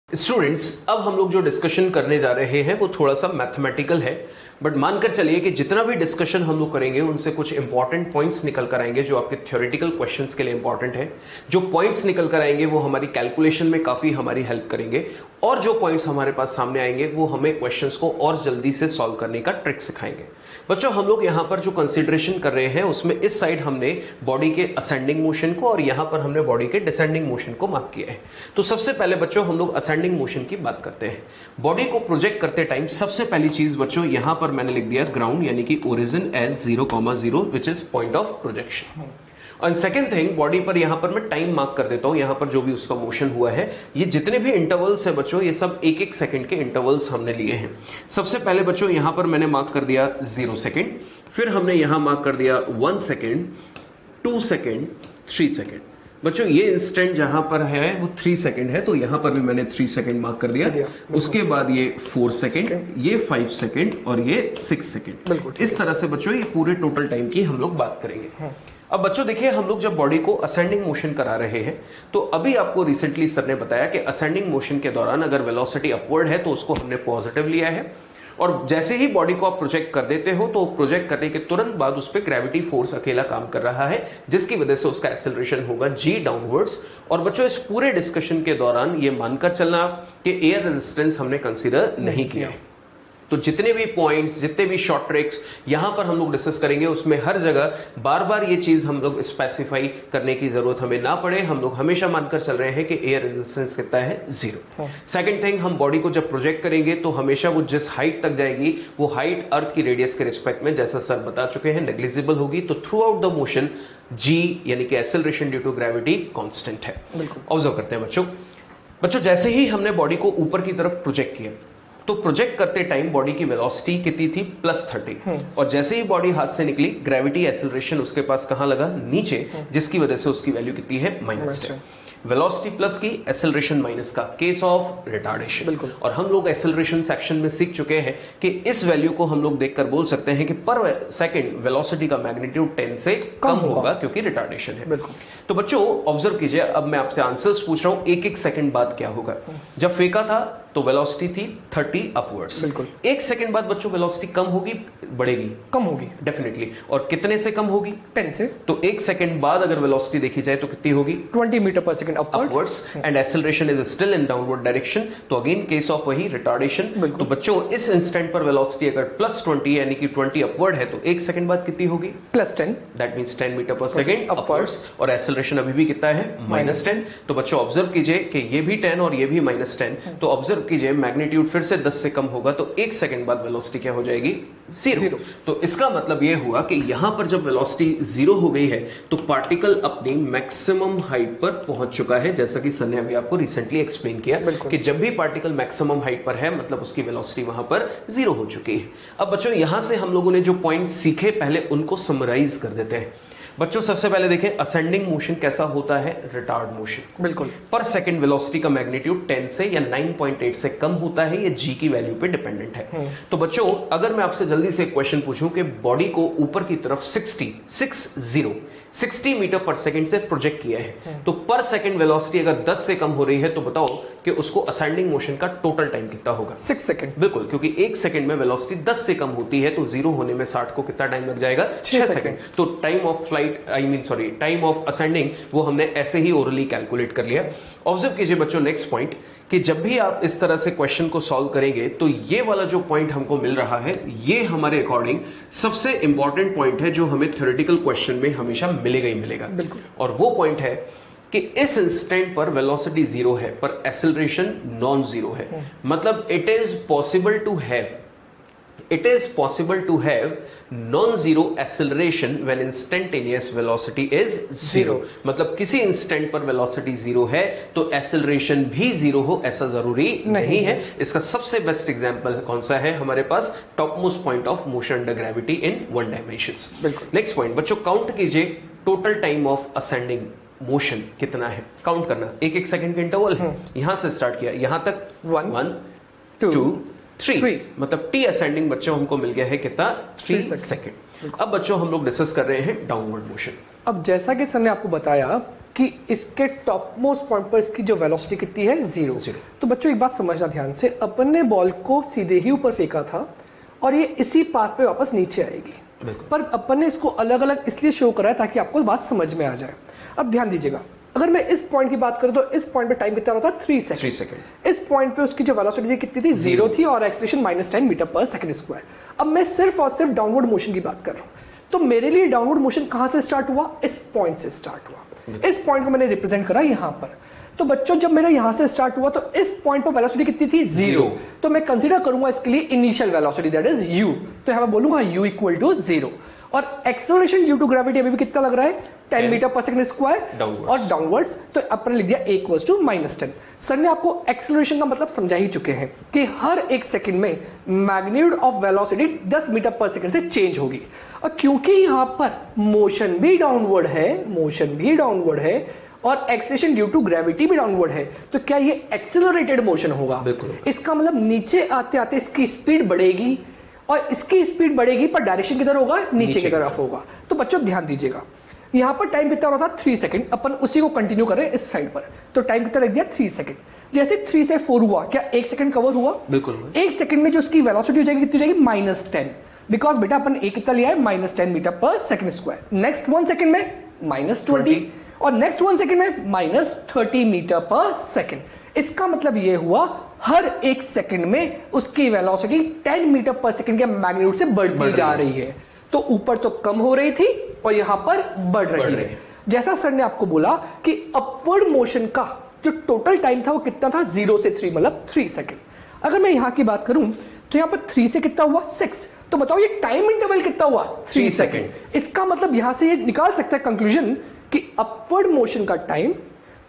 Students, अब हम लोग जो डिस्कशन करने जा रहे हैं वो थोड़ा सा मैथमेटिकल है, बट मानकर चलिए कि जितना भी डिस्कशन हम लोग करेंगे उनसे कुछ इंपॉर्टेंट पॉइंट्स निकल कर आएंगे जो आपके थ्योरेटिकल क्वेश्चंस के लिए इंपॉर्टेंट है। जो पॉइंट्स निकल कर आएंगे वो हमारी कैलकुलेशन में काफ़ी हमारी हेल्प करेंगे, और जो पॉइंट्स हमारे पास सामने आएंगे वो हमें क्वेश्चंस को और जल्दी से सॉल्व करने का ट्रिक सिखाएंगे। बच्चों, हम लोग यहाँ पर जो कंसिडरेशन कर रहे हैं उसमें इस साइड हमने बॉडी के असेंडिंग मोशन को और यहाँ पर हमने बॉडी के डिसेंडिंग मोशन को मार्क किया है। तो सबसे पहले बच्चों हम लोग असेंडिंग मोशन की बात करते हैं। बॉडी को प्रोजेक्ट करते टाइम सबसे पहली चीज बच्चों यहाँ पर मैंने लिख दिया ग्राउंड यानी कि origin as 0,0 which is point of projection. और सेकेंड थिंग, बॉडी पर यहां पर मैं टाइम मार्क कर देता हूं, यहां पर जो भी उसका मोशन हुआ है, ये जितने भी इंटरवल्स है बच्चों ये सब एक एक सेकंड के इंटरवल्स हमने लिए हैं। सबसे पहले बच्चों यहां पर मैंने मार्क कर दिया 0 सेकंड, फिर हमने यहां मार्क कर दिया 1 सेकंड, 2 सेकंड, 3 सेकंड। बच्चों ये इंस्टेंट जहां पर है वो 3 सेकंड है, तो यहां पर भी मैंने 3 सेकंड मार्क कर दिया। उसके बाद ये 4 सेकंड, ये 5 सेकंड और ये 6 सेकंड। इस तरह से बच्चों ये पूरे टोटल टाइम की हम लोग बात करेंगे। अब बच्चों देखिए, हम लोग जब बॉडी को असेंडिंग मोशन करा रहे हैं तो अभी आपको रिसेंटली सर ने बताया कि असेंडिंग मोशन के दौरान अगर वेलोसिटी अपवर्ड है तो उसको हमने पॉजिटिव लिया है, और जैसे ही बॉडी को आप प्रोजेक्ट कर देते हो तो प्रोजेक्ट करने के तुरंत बाद उस पर ग्रेविटी फोर्स अकेला काम कर रहा है, जिसकी वजह से उसका एक्सेलरेशन होगा g डाउनवर्ड्स। और बच्चों इस पूरे डिस्कशन के दौरान ये मानकर चलना कि एयर रेजिस्टेंस हमने कंसीडर नहीं किया है। तो जितने भी पॉइंट्स, जितने भी शॉर्ट ट्रिक्स यहां पर हम लोग डिस्कस करेंगे उसमें हर जगह बार बार ये चीज हम लोग स्पेसिफाई करने की जरूरत हमें ना पड़े। हम लोग हमेशा मानकर चल रहे हैं कि एयर रेजिस्टेंस कितना है, 0। सेकंड थिंग, हम बॉडी को जब प्रोजेक्ट करेंगे तो हमेशा वो जिस हाइट तक जाएगी वो हाइट अर्थ की रेडियस के रिस्पेक्ट में, जैसा सर बता चुके हैं, नेग्लिजिबल होगी। तो throughout the motion g यानी कि acceleration due to gravity constant है। ऑब्जर्व करते हैं बच्चों जैसे ही हमने बॉडी को ऊपर की तरफ प्रोजेक्ट किया तो प्रोजेक्ट करते टाइम बॉडी की वेलोसिटी कितनी थी, +30। और जैसे ही बॉडी हाथ से निकली ग्रेविटी एक्सेलरेशन उसके पास कहां लगा, नीचे, जिसकी वजह से उसकी वैल्यू कितनी है, -10। वेलोसिटी प्लस की, एक्सेलरेशन माइनस का, केस ऑफ रिटार्डेशन। और हम लोग एक्सेलरेशन सेक्शन में सीख चुके हैं कि इस वैल्यू को हम लोग देखकर बोल सकते हैं कि पर सेकंड वेलोसिटी का मैग्नीट्यूड 10 से कम होगा क्योंकि रिटार्डेशन है। तो बच्चों ऑब्जर्व कीजिए, अब मैं आपसे आंसर्स पूछ रहा हूं, एक एक सेकंड बाद क्या होगा। जब फेंका था तो वेलोसिटी थी 30 अपवर्ड्स। एक सेकंड बाद बच्चों वेलोसिटी कम होगी, बढ़ेगी, कम होगी डेफिनेटली। और कितने से कम होगी, 10 से। तो एक सेकंड बाद अगर वेलोसिटी देखी जाए तो कितनी होगी, 20 मीटर पर second upwards, and acceleration is still in downward direction. तो अगेन केस ऑफ वही रिटार्डेशन। तो बच्चों इस इंस्टेंट पर वेलोसिटी अगर +20 यानी कि 20 अपवर्ड है तो एक सेकंड बाद कितनी होगी, +10। दैट मींस 10 मीटर पर सेकंड अपवर्ड्स, और एक्सेलरेशन अभी भी कितना है, -10। तो बच्चों ऑब्जर्व कीजिए कि ये भी 10 और ये भी -10। तो ऑब्जर्व कीजिए मैग्नीट्यूड फिर से 10 से कम होगा तो एक सेकंड बाद वेलोसिटी क्या हो जाएगी, 0। तो इसका मतलब यह हुआ कि यहां पर जब वेलोसिटी 0 हो गई है तो पार्टिकल अपनी मैक्सिमम हाइट पर पहुंच चुका है, जैसा कि सर ने अभी आपको रिसेंटली एक्सप्लेन किया कि जब भी पार्टिकल मैक्सिमम हाइट पर है मतलब उसकी वेलोसिटी वहां पर 0 हो चुकी है। अब बच्चों यहां से हम लोगों ने जो पॉइंट सीखे पहले उनको समराइज कर देते हैं। बच्चों सबसे पहले देखें असेंडिंग मोशन कैसा होता है, रिटार्ड मोशन। पर सेकंड वेलोसिटी का मैग्नीट्यूड 10 से या 9.8 से कम होता है, ये जी की वैल्यू पे डिपेंडेंट है। तो बच्चों अगर मैं आपसे जल्दी से एक क्वेश्चन पूछूं कि बॉडी को ऊपर की तरफ 60 मीटर पर सेकंड से प्रोजेक्ट किया है तो पर सेकंड वेलोसिटी अगर 10 से कम हो रही है तो बताओ कि उसको असेंडिंग मोशन का टोटल टाइम कितना होगा, 6 सेकंड। बिल्कुल, क्योंकि एक सेकंड में वेलोसिटी 10 से कम होती है तो 0 होने में 60 को कितना टाइम लग जाएगा, 6 सेकंड। तो time of flight time of ascending वो हमने ऐसे ही ओरली कैलकुलेट कर लिया। ऑब्जर्व कीजिए बच्चों नेक्स्ट पॉइंट कि जब भी आप इस तरह से क्वेश्चन को सॉल्व करेंगे तो ये वाला जो पॉइंट हमको मिल रहा है ये हमारे अकॉर्डिंग सबसे इंपॉर्टेंट पॉइंट है जो हमें थ्योरेटिकल क्वेश्चन में हमेशा मिलेगा ही मिलेगा। और वो पॉइंट है कि इस इंस्टेंट पर वेलोसिटी 0 है पर एक्सेलरेशन नॉन जीरो है। मतलब it is possible to have non-zero acceleration when instantaneous velocity is 0। मतलब किसी इंस्टेंट पर वेलोसिटी 0 है तो एक्सेलरेशन भी 0 हो ऐसा जरूरी नहीं है। इसका सबसे बेस्ट एग्जांपल कौन सा है हमारे पास, top most point of motion under gravity in 1 dimensions. Next point बच्चों, काउंट कीजिए total time of ascending motion कितना है, काउंट करना, एक एक सेकंड का इंटरवल है। यहां से स्टार्ट किया, यहां तक 1 2 3 मतलब टी असेंडिंग बच्चों हमको मिल गया है कितना 3 सेकेंड। अब बच्चों हम लोग डिस्कस कर रहे हैं डाउनवर्ड मोशन। अब जैसा कि सर ने आपको बताया कि इसके टॉप मोस्ट पॉइंट पर इसकी जो वेलोसिटी कितनी है 0। तो बच्चों एक बात समझना ध्यान से, अपन ने बॉल को सीधे ही ऊपर फेंका था और ये इसी पाथ पे वापस नीचे आएगी, पर अपन ने इसको अलग अलग इसलिए शो करा है ताकि आपको बात समझ में आ जाए। अब ध्यान दीजिएगा, अगर मैं इस पॉइंट की बात करूं तो इस पॉइंट पे टाइम कितना होता है 3 सेकंड। इस पॉइंट पे उसकी जो वेलोसिटी कितनी थी 0 थी और एक्सेलरेशन -10 मीटर पर सेकंड स्क्वायर। अब मैं सिर्फ और सिर्फ डाउनवर्ड मोशन की बात कर रहा हूं, तो मेरे लिए डाउनवर्ड मोशन कहां से स्टार्ट हुआ, इस पॉइंट से स्टार्ट हुआ। इस पॉइंट को मैंने रिप्रेजेंट करा यहां पर। तो बच्चों जब मेरा यहां से स्टार्ट हुआ तो इस पॉइंट पर वेलोसिटी कितनी थी 0, तो मैं कंसीडर करूंगा इसके लिए initial velocity that is u। तो यहां मैं बोलूंगा u इक्वल टू 0 और एक्सेलरेशन ड्यू टू ग्रेविटी अभी भी कितना लग रहा है 10 मीटर पर सेकंड स्क्वायर और डाउनवर्ड्स, तो अपन लिख दिया a इक्वल टू -10। सर ने आपको एक्सेलरेशन का मतलब समझा ही चुके हैं कि हर एक सेकंड में मैग्नीट्यूड ऑफ वेलोसिटी 10 मीटर पर सेकंड से चेंज होगी। और क्योंकि यहां पर मोशन भी डाउनवर्ड है और एक्सेलरेशन ड्यू टू ग्रेविटी भी डाउनवर्ड है, तो क्या ये एक्सेलरेटेड मोशन होगा। इसका मतलब नीचे आते आते इसकी स्पीड बढ़ेगी और इसकी स्पीड बढ़ेगी पर डायरेक्शन किधर होगा, नीचे की तरफ होगा। तो बच्चों ध्यान दीजिएगा, यहां पर टाइम कितना होता था 3 सेकंड, अपन उसी को कंटिन्यू करें इस साइड पर, तो टाइम कितना लग गया 3 सेकंड। जैसे 3 से 4 हुआ, क्या 1 सेकंड कवर हुआ, बिल्कुल। 1 सेकंड में जो उसकी वेलोसिटी हो जाएगी कितनी हो जाएगी -10, बिकॉज बेटा अपन a कितना लिया है -10 मीटर पर सेकंड स्क्वायर। नेक्स्ट 1 सेकंड में -20 और नेक्स्ट 1 सेकंड में -30 मीटर पर सेकंड। इसका मतलब ये हुआ हर एक सेकंड में उसकी वेलोसिटी 10 मीटर पर सेकंड के मैग्नीट्यूड से बढ़ती जा रही है। तो ऊपर तो कम हो रही थी और यहां पर बढ़ रही है। जैसा सर ने आपको बोला कि अपवर्ड मोशन का जो टोटल टाइम था वो कितना था 0 से 3 मतलब 3 सेकंड। अगर मैं यहां की बात करूं तो यहां पर 3 से कितना हुआ 6, तो बताओ ये टाइम इंटरवल कितना हुआ 3 सेकंड। इसका मतलब यहां से ये निकाल सकते हैं कंक्लूजन कि अपवर्ड मोशन का टाइम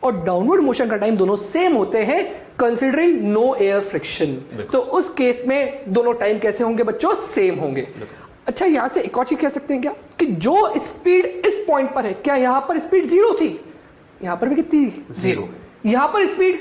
और डाउनवर्ड मोशन का टाइम दोनों सेम होते हैं कंसीडरिंग नो एयर फ्रिक्शन। तो उस केस में दोनों टाइम कैसे होंगे बच्चों, सेम होंगे। अच्छा यहां से एक और चीज कह सकते हैं क्या कि जो स्पीड इस पॉइंट पर है, क्या यहां पर स्पीड 0 थी, यहां पर भी कितनी 0, यहां पर स्पीड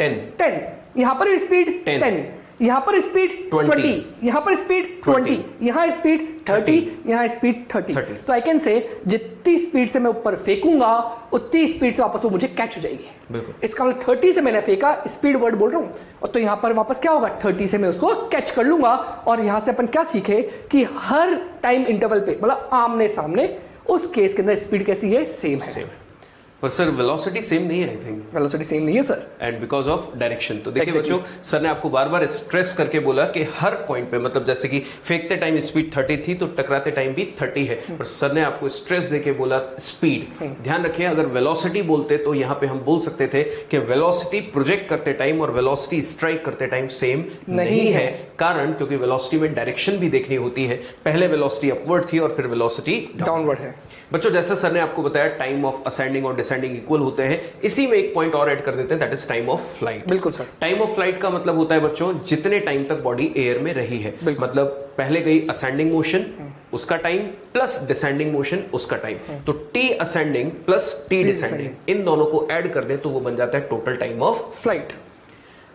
10, यहां पर स्पीड 10, यहां पर स्पीड 20, यहां पर स्पीड 20, यहां स्पीड 30, यहां स्पीड 30। तो आई कैन से जितनी स्पीड से मैं ऊपर फेंकूंगा उतनी स्पीड से वापस वो मुझे कैच हो जाएगी। इसका मतलब 30 से मैंने फेंका, स्पीड वर्ड बोल रहा हूं, और तो यहां पर वापस क्या होगा 30 से मैं उसको कैच कर लूंगा। और यहां से अपन क्या सीखे कि हर टाइम इंटरवल पे मतलब आमने सामने उस केस के अंदर स्पीड कैसी है, सेम है। पर सर वेलोसिटी सेम नहीं है, आई थिंक वेलोसिटी सेम नहीं है sir, and because of direction. तो देखिए बच्चों, सर ने आपको बार बार स्ट्रेस करके बोला कि हर पॉइंट पे, मतलब जैसे कि फेंकते टाइम स्पीड 30 थी तो टकराते टाइम भी 30 है, पर सर ने आपको स्ट्रेस देके बोला स्पीड। ध्यान रखिए, अगर वेलोसिटी बोलते तो यहाँ पे हम बोल सकते थे कि वेलोसिटी प्रोजेक्ट करते टाइम और वेलोसिटी स्ट्राइक करते टाइम सेम नहीं है। कारण क्योंकि वेलोसिटी में डायरेक्शन भी देखनी होती है, पहले वेलोसिटी अपवर्ड थी और फिर वेलोसिटी डाउनवर्ड है। बच्चों जैसे सर ने आपको बताया टाइम ऑफ असेंडिंग और डिसेंडिंग इक्वल होते हैं, इसी में एक पॉइंट और ऐड कर देते हैं, that is time of flight. बिल्कुल सर। टाइम ऑफ फ्लाइट का मतलब होता है बच्चों जितने टाइम तक बॉडी एयर में रही है, मतलब पहले गई असेंडिंग मोशन उसका टाइम प्लस डिसेंडिंग मोशन उसका टाइम, तो T ascending plus T descending इन दोनों को ऐड कर दें तो वो बन जाता है टोटल टाइम ऑफ फ्लाइट।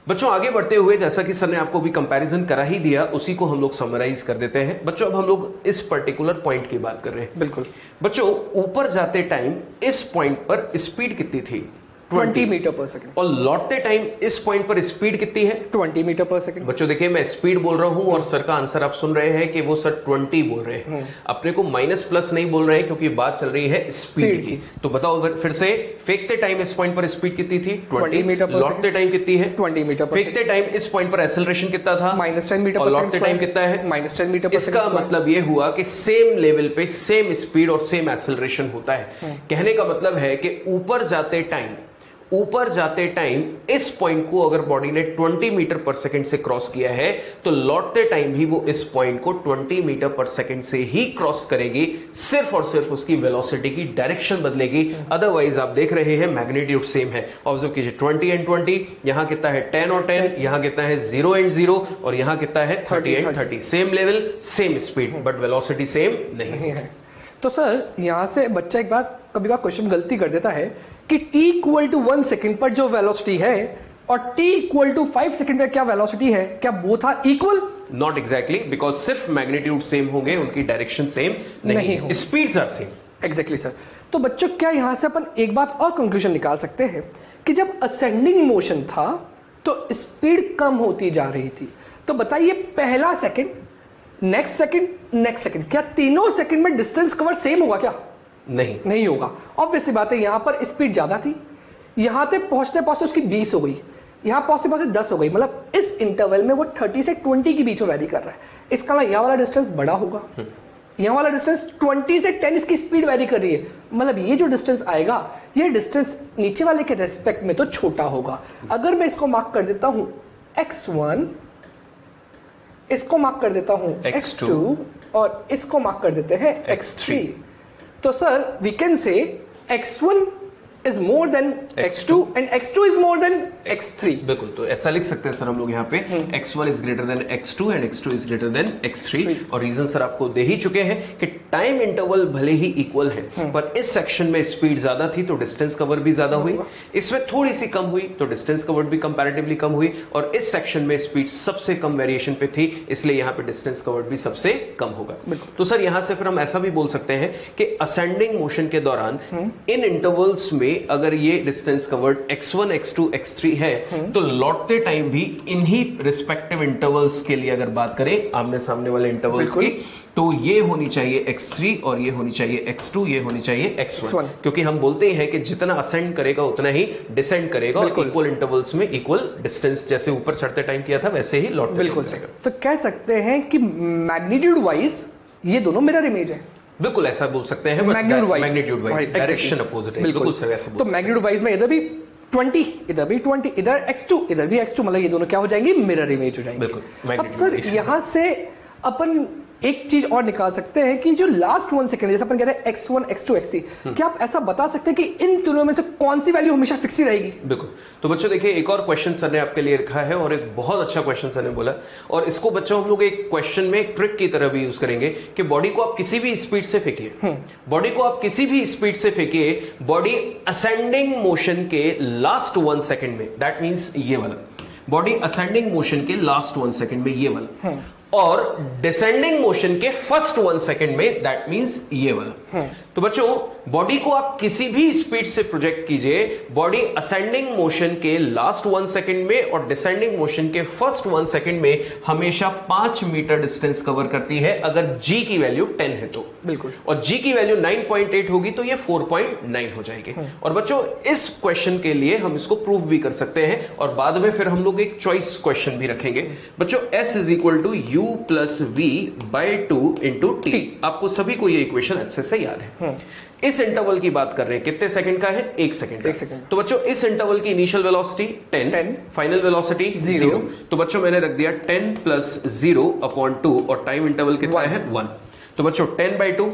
बच्चों आगे बढ़ते हुए, जैसा कि सर ने आपको भी कंपैरिजन करा ही दिया, उसी को हम लोग समराइज कर देते हैं। बच्चों अब हम लोग इस पर्टिकुलर पॉइंट की बात कर रहे हैं। बिल्कुल बच्चों, ऊपर जाते टाइम इस पॉइंट पर स्पीड कितनी थी 20 मीटर पर सेकंड, और लौटते टाइम इस पॉइंट पर स्पीड कितनी है 20 मीटर पर सेकंड। बच्चों देखिए, मैं स्पीड बोल रहा हूं और सर का आंसर आप सुन रहे हैं कि वो सर 20 बोल रहे हैं, अपने को माइनस प्लस नहीं बोल रहे हैं क्योंकि बात चल रही है स्पीड की। तो बताओ फिर से, फेंकते टाइम इस पॉइंट पर स्पीड कितनी थी 20 मीटर पर, लौटते टाइम कितनी है 20 मीटर पर, फेंकते टाइम इस पॉइंट पर एक्सेलरेशन कितना था -10 मीटर पर, लौटते टाइम कितना है -10 मीटर पर। इसका मतलब ये हुआ कि सेम लेवल पे सेम स्पीड और सेम एक्सेलरेशन होता है। कहने का मतलब है कि ऊपर जाते टाइम इस पॉइंट को अगर बॉडी ने 20 मीटर पर सेकंड से क्रॉस किया है तो लौटते टाइम भी वो इस पॉइंट को 20 मीटर पर सेकंड से ही क्रॉस करेगी, सिर्फ और सिर्फ उसकी वेलोसिटी की डायरेक्शन बदलेगी। अदरवाइज आप देख रहे हैं मैग्नीट्यूड सेम है। ऑब्जर्व कीजिए 20 एंड 20, यहां कितना है 10 और 10, यहां कितना है 0 एंड 0, और यहां कितना है 30 and 30। Same level same speed but velocity same नहीं है। तो सर यहां से बच्चा एक बार कभी बार क्वेश्चन गलती कर देता है कि t इक्वल टू 1 सेकंड पर जो वेलोसिटी है और t इक्वल टू 5 सेकंड पे क्या वेलोसिटी है, क्या both are equal? Not exactly, because सिर्फ मैग्नीट्यूड सेम होंगे, उनकी डायरेक्शन सेम नहीं होगी, speeds are same. Exactly sir. तो बच्चों क्या यहां से अपन एक बात और कंक्लूजन निकाल सकते हैं कि जब असेंडिंग मोशन था तो स्पीड कम होती जा रही थी। तो बताइए पहला second, next second, next second, क्या तीनों सेकंड में डिस्टेंस कवर सेम होगा क्या? नहीं होगा। ऑब्वियस सी बात है, यहां पर स्पीड ज्यादा थी, यहां तक पहुंचते पहुंचते उसकी 20 हो गई, यहां पहुंचते पहुंचते 10 हो गई, मतलब इस इंटरवल में वो 30 से 20 के बीच में वैरी कर रहा है। इसका मतलब यहां वाला डिस्टेंस बड़ा होगा, यहां वाला डिस्टेंस 20 से 10 इसकी स्पीड वैरी कर रही है, मतलब ये जो डिस्टेंस आएगा ये डिस्टेंस नीचे वाले के रेस्पेक्ट में तो छोटा होगा। अगर मैं इसको मार्क कर देता हूं x1, इसको मार्क कर देता हूं x2 और इसको मार्क कर देते हैं x3, तो sir we can say x1 is more than x2 and x2 is more than x3। बिल्कुल, तो ऐसा लिख सकते हैं सर हम लोग यहाँ पे x1 is greater than x2 and x2 is greater than x3। और रीजन सर आपको दे ही चुके हैं कि टाइम इंटरवल भले ही इक्वल है पर इस सेक्शन में स्पीड ज्यादा थी तो डिस्टेंस कवर भी ज्यादा हुई, इसमें थोड़ी सी कम हुई तो डिस्टेंस कवर भी कंपैरेटिवली कम हुई, और इस सेक्शन में स्पीड सबसे कम वेरिएशन पे थी इसलिए यहाँ पे डिस्टेंस कवर भी सबसे कम होगा। तो सर यहाँ से फिर हम ऐसा भी बोल सकते हैं कि असेंडिंग मोशन के दौरान इन इंटरवल्स में अगर ये distance covered x1, x2, x3 है तो लौटते टाइम भी इन्हीं रिस्पेक्टिव इंटरवल्स के लिए अगर बात करें आमने सामने वाले इंटरवल्स की, तो ये होनी चाहिए x3 और ये होनी चाहिए x2, ये होनी चाहिए x1, क्योंकि हम बोलते हैं कि जितना असेंड करेगा उतना ही डिसेंड करेगा, और इक्वल इंटरवल्स में इक्वल डिस्टेंस, जैसे ऊपर चढ़ते टाइम किया था वैसे ही लौटते। बिल्कुल सही। तो कह सकते हैं कि मैग्नीट्यूड वाइज ये दोनों मिरर इमेज है। बिल्कुल ऐसा बोल सकते हैं, मैग्नीट्यूड वाइज डायरेक्शन अपोजिट है। बिल्कुल सर ऐसा बोल सकते हैं। तो मैग्नीट्यूड वाइज में इधर भी 20, इधर भी 20, इधर x2, इधर भी x2, मतलब ये दोनों क्या हो जाएंगे, मिरर इमेज हो जाएंगे। बिल्कुल। अब सर यहां से अपन एक चीज और निकाल सकते हैं कि जो लास्ट 1 सेकंड जैसे अपन कह रहे हैं x1, x2, x3, क्या आप ऐसा बता सकते हैं कि इन तीनों में से कौन सी वैल्यू हमेशा फिक्स ही रहेगी? बिल्कुल। तो बच्चों देखिए एक और क्वेश्चन सर ने आपके लिए रखा है और एक बहुत अच्छा क्वेश्चन सर ने बोला, और इसको बच्चों हम लोग एक क्वेश्चन में एक ट्रिक की तरह भी यूज करेंगे कि बॉडी को आप किसी भी स्पीड से फेंकिए, बॉडी को आप किसी भी स्पीड से फेंकिए, बॉडी असेंडिंग मोशन के लास्ट 1 सेकंड में, दैट मींस ये वाला, बॉडी असेंडिंग मोशन के लास्ट 1 सेकंड में ये वाला, और डिसेंडिंग मोशन के फर्स्ट 1 सेकंड में, दैट मींस ये वाला। तो बच्चों बॉडी को आप किसी भी स्पीड से प्रोजेक्ट कीजिए, बॉडी असेंडिंग मोशन के लास्ट 1 सेकंड में और डिसेंडिंग मोशन के फर्स्ट 1 सेकंड में हमेशा 5 मीटर डिस्टेंस कवर करती है अगर g की वैल्यू 10 है तो। बिल्कुल। और g की वैल्यू 9.8 होगी तो ये 4.9 हो जाएगी। और बच्चों इस क्वेश्चन के लिए हम इसको प्रूव भी कर सकते हैं और बाद में फिर हम लोग एक चॉइस क्वेश्चन भी रखेंगे। बच्चों s is equal to u plus v by 2 into t। आपको सभी को ये इक्वेशन अच्छे से याद है। इस इंटरवल की बात कर रहे हैं, कितने सेकंड का है, 1 सेकंड। तो बच्चों इस इंटरवल की इनिशियल वेलोसिटी 10, फाइनल वेलोसिटी 0। तो बच्चों मैंने रख दिया 10 प्लस 0 अपॉन 2 और टाइम इंटरवल कितना है 1। तो बच्चों 10 बाई 2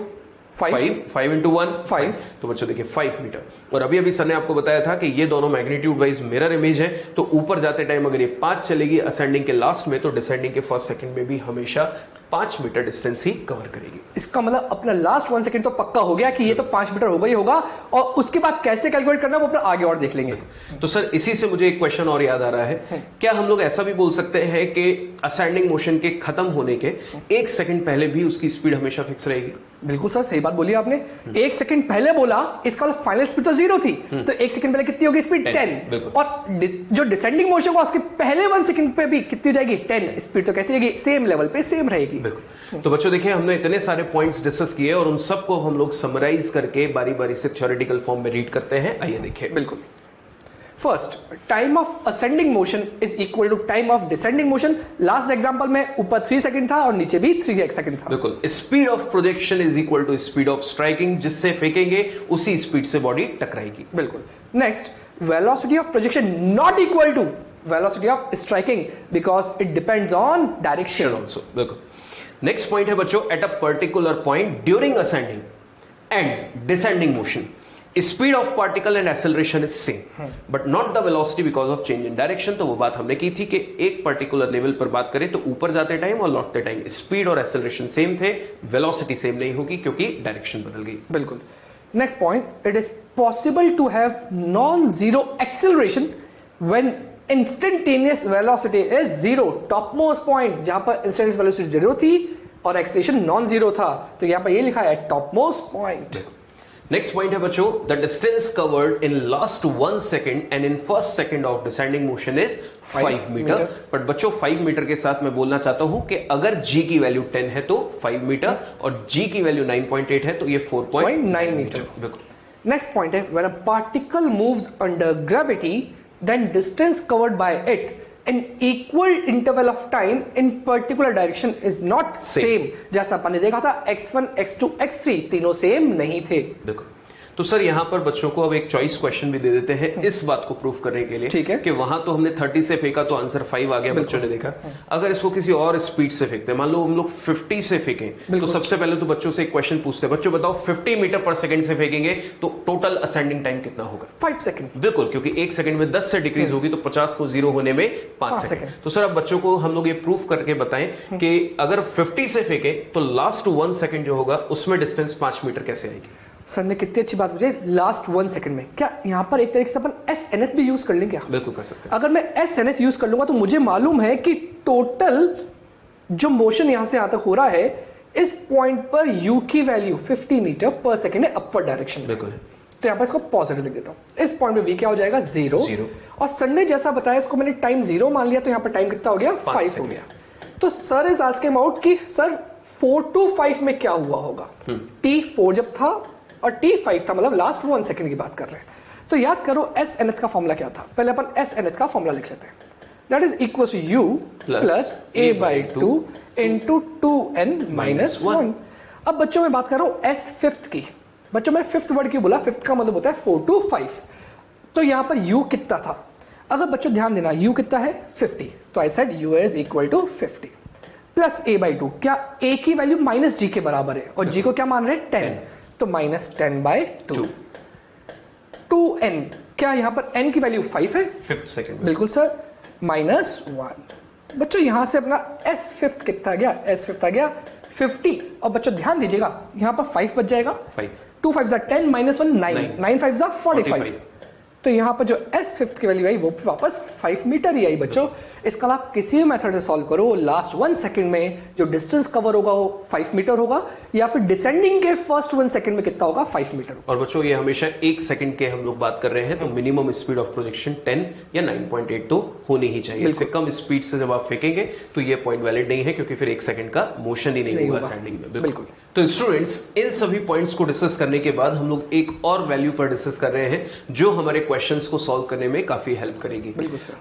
5 इंटू 1 5। तो बच्चों देखिए 5 मीटर। और अभी अभी सर ने आपको बताया था कि ये दोनों मैग्नीट्यूड वाइज मिरर इमेज है, तो ऊपर जाते टाइम अगर ये 5 चलेगी असेंडिंग के लास्ट में, तो डिसेंडिंग के फर्स्ट सेकंड में भी हमेशा 5 मीटर डिस्टेंस ही कवर करेगी। इसका मतलब अपना लास्ट 1 सेकंड तो पक्का हो गया कि ये तो 5 मीटर होगा ही होगा, और उसके बाद कैसे कैलकुलेट करना है वो अपना आगे और देख लेंगे। तो सर इसी से मुझे एक क्वेश्चन और याद आ रहा है, क्या हम लोग ऐसा भी बोल सकते हैं कि असेंडिंग मोशन के खत्म होने के 1 सेकंड पहले भी उसकी स्पीड हमेशा फिक्स रहेगी? बिल्कुल सर, सही बात बोली आपने। 1 सेकंड पहले बोला, इसका मतलब फाइनल स्पीड तो 0 थी, तो 1 सेकंड पहले कितनी होगी स्पीड 10। और जो डिसेंडिंग मोशन को उसके पहले 1 सेकंड पे भी कितनी हो जाएगी 10। स्पीड तो कैसी रहेगी, सेम लेवल पे सेम रहेगी। बिल्कुल। तो बच्चों देखिए हमने इतने सारे पॉइंट्स डिस्कस किए और उन सबको हम लोग समराइज करके बारी बारी से थ्योरेटिकल फॉर्म में रीड करते हैं। आइए देखिए। बिल्कुल। First, time of ascending motion is equal to time of descending motion. Last example में ऊपर 3 सेकंड था और नीचे भी 3 सेकंड था। बिल्कुल। Speed of projection is equal to speed of striking, जिससे फेंकेंगे उसी स्पीड से बॉडी टकराएगी। बिल्कुल। Next, velocity of projection not equal to velocity of striking because it depends on direction also. बिल्कुल। नेक्स्ट पॉइंट है बच्चों, at a particular point during ascending and descending motion speed of particle and acceleration is same but not the velocity because of change in direction. तो वो बात हमने की थी कि एक पर्टिकुलर लेवल पर बात करें तो ऊपर जाते टाइम और लौटते टाइम स्पीड और एक्सेलरेशन सेम थे, वेलोसिटी सेम नहीं होगी क्योंकि डायरेक्शन बदल गई। बिल्कुल। Next point, it is possible to have non zero acceleration when instantaneous velocity is zero, top most point जहां पर इंस्टेंटेनियस वेलोसिटी जीरो थी और एक्सेलरेशन नॉन जीरो था, तो यहां पर ये लिखा है top most point. Next point है बच्चों, the distance covered in last 1 second and in first second of descending motion is 5 metre. But बच्चों 5 मीटर के साथ मैं बोलना चाहता हूं कि अगर g की वैल्यू 10 है तो 5 मीटर और g की वैल्यू 9.8 है तो ये 4.9 मीटर। बिल्कुल। नेक्स्ट पॉइंट है, when a particle moves under gravity then distance covered by it in equal interval of time in particular direction is not same। जैसा अपन ने देखा था x1, x2, x3 तीनों सेम नहीं थे। बिल्कुल। तो सर यहाँ पर बच्चों को अब एक चॉइस क्वेश्चन भी दे देते हैं इस बात को प्रूफ करने के लिए, ठीक है, कि वहां तो हमने 30 से फेंका तो आंसर 5 आ गया, बच्चों ने देखा। अगर इसको किसी और स्पीड से फेंकते हैं, मान लो हम लोग 50 से फेंकें, तो सबसे पहले तो बच्चों से एक क्वेश्चन पूछते हैं, बच्चों बताओ 50 मीटर पर सेकंड से फेंकेंगे तो टोटल असेंडिंग टाइम कितना होगा? 5 सेकंड। बिल्कुल, क्योंकि 1 सेकंड में 10 से डिक्रीज होगी तो 50 को 0 होने में 5 सेकंड। तो सर अब बच्चों को हम लोग ये प्रूफ करके बताएं कि अगर 50 से फेंके तो लास्ट 1 सेकंड जो होगा उसमें डिस्टेंस 5 मीटर कैसे आएगी? सर ने कितनी अच्छी बात पूछी, लास्ट 1 सेकंड में। क्या यहाँ पर एक तरीके से अपन SNF भी यूज कर लेंगे क्या? बिल्कुल कर सकते हैं। अगर मैं SNF यूज कर लूंगा तो मुझे मालूम है कि टोटल जो मोशन यहां से यहां तक हो रहा है इस पॉइंट पर u की वैल्यू 50 मीटर पर सेकंड है अपवर्ड डायरेक्शन में। बिल्कुल। तो यहाँ पर इसको पॉजिटिव लिख देता हूँ। इस पॉइंट पे v क्या हो जाएगा? 0। और सर ने जैसा बताया इसको मैंने टाइम 0 मान लिया, तो यहाँ पर टाइम कितना हो गया? 5 हो गया। तो सर इज आस्किंग अबाउट कि सर 4 to 5 में क्या हुआ होगा? t4 जब था और t5 था, मतलब लास्ट 1 सेकंड की बात कर रहे हैं। तो याद करो SNF का फॉर्मूला क्या था? पहले अपन SNF का फॉर्मूला लिख लेते हैं। That is equal to u plus a/2 into 2n minus 1। अब बच्चों में बात कर रहा हूं s फिफ्थ की। बच्चों में फिफ्थ वर्ड क्यों बोला? फिफ्थ का मतलब होता है 4 to 5। तो यहां पर u कितना था? अगर बच्चों ध्यान देना, u कितना है? 50। तो I said u is equal to 50 plus a/2। क्या a की वैल्यू माइनस g के बराबर है और g को क्या मान रहे हैं? 10। तो माइनस 10/2। 2n, क्या यहां पर n की वैल्यू 5 है? 5 सेकंड। बिल्कुल सर, माइनस 1। बच्चों यहां से अपना s फिफ्थ कितना आ गया? s फिफ्थ आ गया 50। और बच्चों ध्यान दीजिएगा यहां पर 5 बच जाएगा। 2 5 10 माइनस 1 9 9 5 45। तो यहां पर जो s फिफ्थ की वैल्यू आई वो वापस 5 मीटर ही आई। बच्चों इसका आप किसी भी मेथड से सॉल्व करो, लास्ट 1 सेकंड में जो डिस्टेंस कवर होगा वो 5 मीटर होगा, या फिर डिसेंडिंग के फर्स्ट 1 सेकंड में कितना होगा? 5 मीटर। और बच्चों ये हमेशा 1 सेकंड के हम लोग बात कर रहे हैं, तो मिनिमम स्पीड ऑफ प्रोजेक्शन 10 या 9.8 तो होनी ही चाहिए। इससे कम स्पीड से जब आप फेंकेंगे तो ये पॉइंट वैलिड नहीं है, क्योंकि फिर 1 सेकंड का मोशन ही नहीं होगा असेंडिंग में। बिल्कुल। तो स्टूडेंट्स इन सभी पॉइंट्स को डिस्कस करने के बाद हम लोग एक और वैल्यू पर डिस्कस कर रहे हैं जो हमारे क्वेश्चंस को सॉल्व करने में काफी हेल्प करेगी।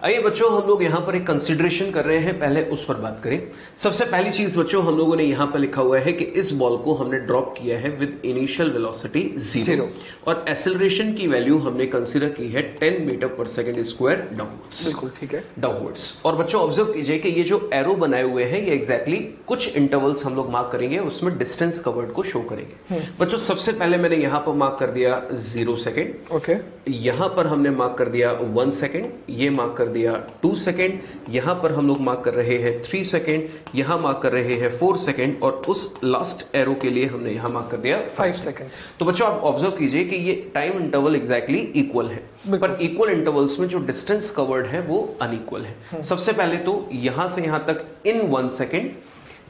आइए बच्चों हम लोग यहाँ पर एक कंसिडरेशन कर रहे हैं, पहले उस पर बात करें। सबसे पहली चीज बच्चों हम लोगों ने यहाँ पर लिखा हुआ है कि इस बॉल को हमने ड्रॉप किया है विद इनिशियल वेलोसिटी 0 और एक्सेलरेशन की वैल्यू हमने कंसीडर की है 10 मीटर पर सेकंड स्क्वायर डाउनवर्ड्स। बिल्कुल ठीक है, डाउनवर्ड्स। और बच्चों ऑब्जर्व कीजिए कि ये जो एरो बनाए हुए हैं ये एग्जैक्टली कुछ इंटरवल्स हम लोग मार्क करेंगे, उसमें डिस्टेंस कवर्ड को शो करेंगे। बच्चों सबसे पहले मैंने यहां पर मार्क कर दिया 0 सेकेंड, ओके। यहां पर हमने मार्क कर दिया 1 सेकेंड, ये मार्क कर दिया 2 सेकेंड, यहां पर हम लोग मार्क कर रहे हैं 3 सेकेंड, यहां मार्क कर रहे हैं 4 सेकेंड और उस लास्ट एरो के लिए हमने यहां मार्क कर दिया 5 सेकेंड। तो बच्चों आप ऑब्जर्व कीजिए कि ये टाइम इंटरवल एग्जैक्टली इक्वल है, पर इक्वल इंटरवल्स में जो डिस्टेंस कवर्ड है वो अनइक्वल है। सबसे पहले तो यहां से यहां तक इन 1 सेकेंड,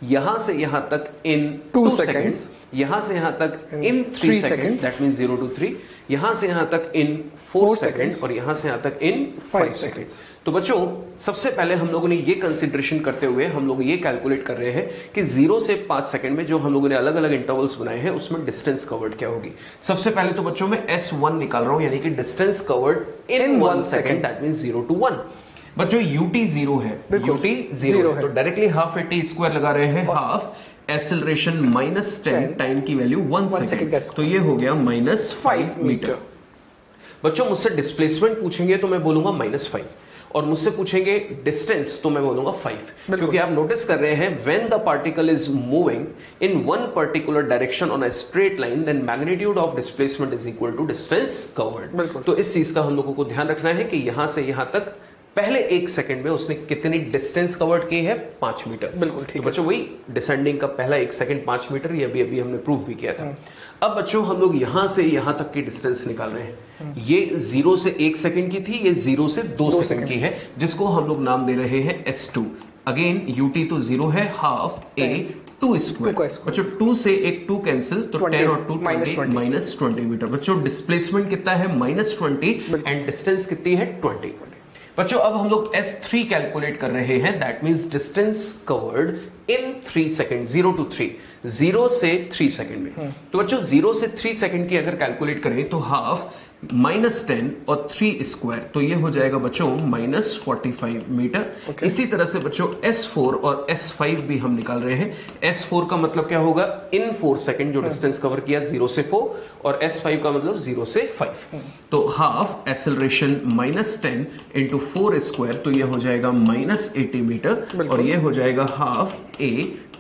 यहां से यहां तक इन 2 सेकेंड्स, यहां से यहां तक इन 3 सेकेंड, दैट मींस 0 to 3, यहां से यहां तक इन 4 सेकेंड और यहां से यहां तक इन 5 सेकेंड। तो बच्चों सबसे पहले हम लोगों ने ये कंसीडरेशन करते हुए हम लोग ये कैलकुलेट कर रहे हैं कि 0 से 5 सेकेंड में जो हम लोगों ने अलग अलग इंटरवल्स बनाए हैं उसमें डिस्टेंस कवर्ड क्या होगी। सबसे पहले तो बच्चों मैं S1 निकाल रहा हूं, यानी कि distance covered in 1 second, that means 0 to 1। बच्चों ut 0 है, ut 0 है, तो डायरेक्टली हाफ at स्क्वायर लगा रहे हैं, हाफ एक्सेलरेशन -10 टाइम की वैल्यू 1 सेकेंड, तो ये हो गया -5 मीटर। बच्चों मुझसे डिस्प्लेसमेंट पूछेंगे तो मैं बोलूंगा -5 और मुझसे पूछेंगे डिस्टेंस तो मैं बोलूंगा 5, क्योंकि आप नोटिस कर रहे हैं when the particle is moving in one particular direction on a straight line then magnitude of displacement is equal to distance covered. तो इस चीज का हम लोगों को ध्यान रखना है कि यहां से यहां तक पहले 1 सेकंड में उसने कितनी डिस्टेंस कवर्ड की है? 5 मीटर। बिल्कुल ठीक है बच्चों वही डिसेंडिंग का पहला 1 सेकंड 5 मीटर, ये अभी हमने प्रूव भी किया था। अब बच्चों हम लोग यहां से यहां तक की डिस्टेंस निकाल रहे हैं। ये 0 से 1 सेकंड की थी, ये 0 से 2 सेकंड की है, जिसको हम लोग नाम दे रहे हैं S2। अगेन UT तो 0 है, हाफ A 2 स्क्वायर। बच्चों 2 से एक 2 कैंसिल, तो 10 और 2 माइनस 20 मीटर। बच्चों डिस्प्लेसमेंट कितना है? -20 एंड डिस्टेंस कितनी है? 20। बच्चों अब हम लोग S3 कैलकुलेट कर रहे हैं, that means distance covered in 3 second, 0 to 3, 0 से 3 सेकंड में। तो बच्चों 0 से 3 सेकंड की अगर कैलकुलेट करें तो हाफ -10 और 3 स्क्वायर, तो ये हो जाएगा बच्चों -45 मीटर। इसी तरह से बच्चों S4 और S5 भी हम निकाल रहे हैं। S4 का मतलब क्या होगा? इन 4 सेकंड जो डिस्टेंस कवर किया 0 से 4, और S5 का मतलब 0 से 5। तो हाफ एक्सेलरेशन -10 इंटू 4 स्क्वायर, तो ये हो जाएगा -80 मीटर, और ये हो जाएगा हाफ A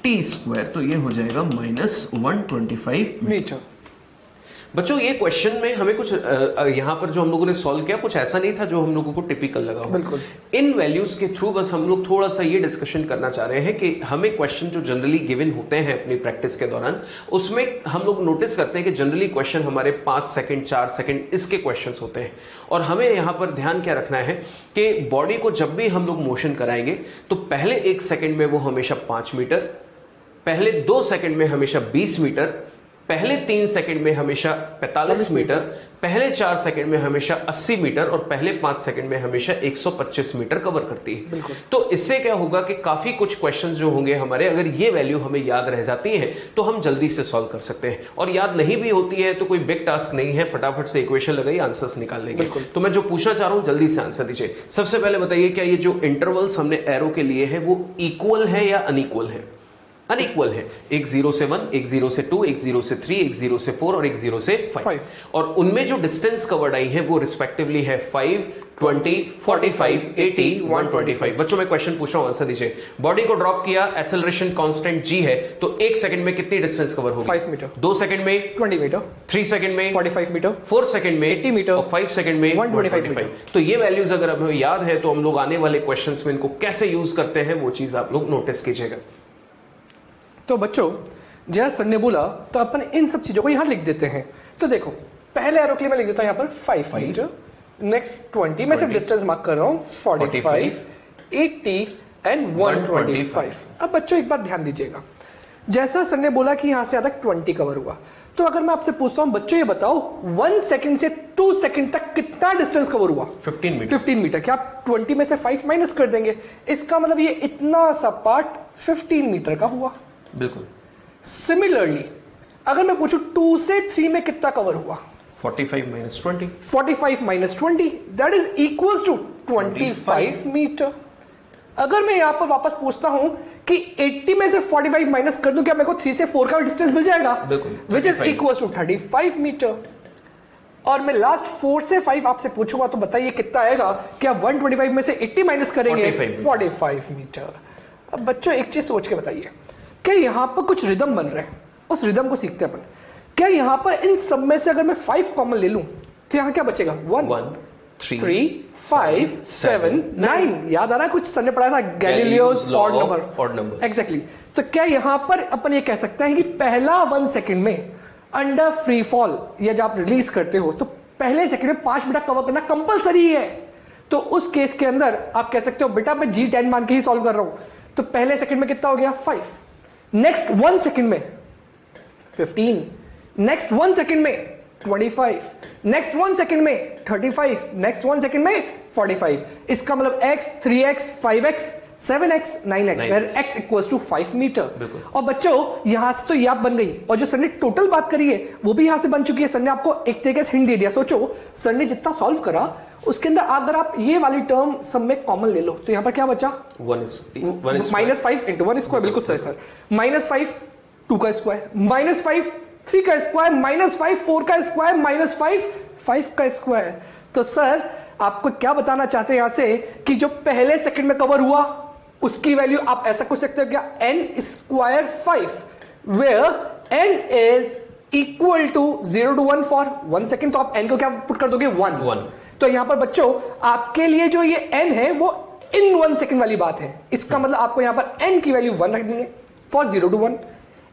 T स्क्वायर, तो ये हो जाएगा -125 मीटर। बच्चों ये क्वेश्चन में हमें कुछ यहाँ पर जो हम लोगों ने सॉल्व किया कुछ ऐसा नहीं था जो हम लोगों को टिपिकल लगा हो। बिल्कुल। इन वैल्यूज के थ्रू बस हम लोग थोड़ा सा ये डिस्कशन करना चाह रहे हैं कि हमें क्वेश्चन जो जनरली गिवन होते हैं अपनी प्रैक्टिस के दौरान, उसमें हम लोग नोटिस करते हैं कि जनरली क्वेश्चन हमारे 5 सेकंड 4 सेकंड इसके क्वेश्चन होते हैं। और हमें यहाँ पर ध्यान क्या रखना है कि बॉडी को जब भी हम लोग मोशन कराएंगे तो पहले 1 सेकंड में वो हमेशा 5 मीटर, पहले 2 सेकंड में हमेशा 20 मीटर, पहले 3 सेकंड में हमेशा 45 मीटर, पहले 4 सेकंड में हमेशा 80 मीटर, और पहले 5 सेकंड में हमेशा 125 मीटर कवर करती है। तो इससे क्या होगा कि काफी कुछ क्वेश्चंस जो होंगे हमारे, अगर ये वैल्यू हमें याद रह जाती है तो हम जल्दी से सॉल्व कर सकते हैं, और याद नहीं भी होती है तो कोई बिग टास्क नहीं है, फटाफट से इक्वेशन लगाइए, आंसर्स निकाल लेंगे। तो मैं जो पूछना चाह रहा हूं जल्दी से आंसर दीजिए। सबसे पहले बताइए, क्या ये जो इंटरवल्स हमने एरो के लिए है वो इक्वल है या अनइक्वल है? अनइक्वल है। एक 0 से 1, एक 0 से 2, एक 0 से 3, एक 0 से 4 और एक 0 से 5। और उनमें जो डिस्टेंस कवर्ड आई है वो रिस्पेक्टिवली है 5, 20, 45, 80, 125। बच्चों मैं क्वेश्चन पूछ रहा हूं, आंसर दीजिए। बॉडी को ड्रॉप किया, एक्सेलरेशन कांस्टेंट g है, तो 1 सेकंड में कितनी डिस्टेंस कवर होगी? 5 मीटर। 2 सेकंड में 20 मीटर, 3 सेकंड में 45 मीटर, 4 सेकंड में 80 मीटर, और 5 सेकंड में 125। तो ये वैल्यूज अगर हमें याद है तो हम लोग आने वाले क्वेश्चंस में इनको कैसे यूज करते हैं वो चीज आप लोग नोटिस कीजिएगा। तो बच्चों जैसा सर ने बोला तो अपन इन सब चीजों को यहाँ लिख देते हैं। तो देखो पहले एरो के लिए मैं लिख देता हूँ यहाँ पर 5 मीटर, नेक्स्ट 20, मैं सिर्फ डिस्टेंस मार्क कर रहा हूँ, 45, 80 एंड 125। अब बच्चों एक बात ध्यान दीजिएगा, जैसा सर ने बोला कि यहाँ से यहाँ तक 20 कवर हुआ, तो अगर मैं आपसे पूछता हूँ बच्चों ये बताओ 1 सेकंड से 2 सेकंड तक कितना डिस्टेंस कवर हुआ? 15 मीटर। क्या आप 20 में से 5 माइनस कर देंगे? इसका मतलब ये इतना सा पार्ट 15 मीटर का हुआ। बिल्कुल। सिमिलरली अगर मैं पूछूं 2 से 3 में कितना कवर हुआ? 45 minus 20, 45 minus 20, that is equals to 25 metre. अगर मैं यहां पर वापस पूछता हूं कि 80 में से 45 माइनस कर दूं, क्या मेरे को 3 से 4 का डिस्टेंस मिल जाएगा? बिल्कुल, which is equals to 35 metre. और मैं लास्ट 4 से 5 आपसे पूछूंगा तो बताइए कितना आएगा? क्या 125 में से 80 माइनस करेंगे? 45 मीटर। अब बच्चों एक चीज सोच के बताइए, क्या यहां पर कुछ रिदम बन रहे हैं? उस रिदम को सीखते हैं अपन। क्या यहां पर इन सब में से अगर मैं 5 कॉमन ले लूं तो यहां क्या बचेगा? 1, 3, 5, 7, 9। याद आ रहा है कुछ सर ने पढ़ाया था, गैलीलियोस ऑड नंबर। एग्जैक्टली। तो क्या यहां पर अपन ये कह सकते हैं कि पहला 1 सेकंड में अंडर फ्री फॉल, या जब आप रिलीज करते हो तो पहले सेकंड में 5 मीटर कवर करना कंपलसरी है? तो उस केस के अंदर आप कह सकते हो बेटा मैं G10 मान के ही सॉल्व कर रहा हूं, तो पहले सेकंड में कितना हो गया? 5। नेक्स्ट 1 सेकंड में 15, नेक्स्ट 1 सेकंड में 25, नेक्स्ट 1 सेकंड में 35, नेक्स्ट 1 सेकंड में 45। इसका मतलब x, 3x, 5x, 7x, 9x, where x equals to 5 metre. और बच्चों यहां से तो ये आप बन गई, और जो सर ने टोटल बात करी है वो भी यहां से बन चुकी है। सर ने आपको एक तरीके से हिंट दे दिया। सोचो सर ने जितना सॉल्व करा उसके अंदर अगर आप ये वाली टर्म सब में कॉमन ले लो तो यहां पर क्या बचा? -5 इंटू 1 स्क्वायर। बिल्कुल सही सर। -5 2 का स्क्वायर, -5 3 का स्क्वायर, -5 4 का स्क्वायर, -5 5 का स्क्वायर। तो सर आपको क्या बताना चाहते हैं यहां से कि जो पहले सेकंड में कवर हुआ उसकी वैल्यू आप ऐसा कुछ सकते हो क्या? n square 5, where n is equal to 0 to 1 for 1 second. तो आप n को क्या पुट कर दोगे? 1। तो यहाँ पर बच्चों आपके लिए जो ये n है वो इन 1 सेकंड वाली बात है। इसका मतलब आपको यहाँ पर n की वैल्यू 1 रखनी है फॉर 0 to 1,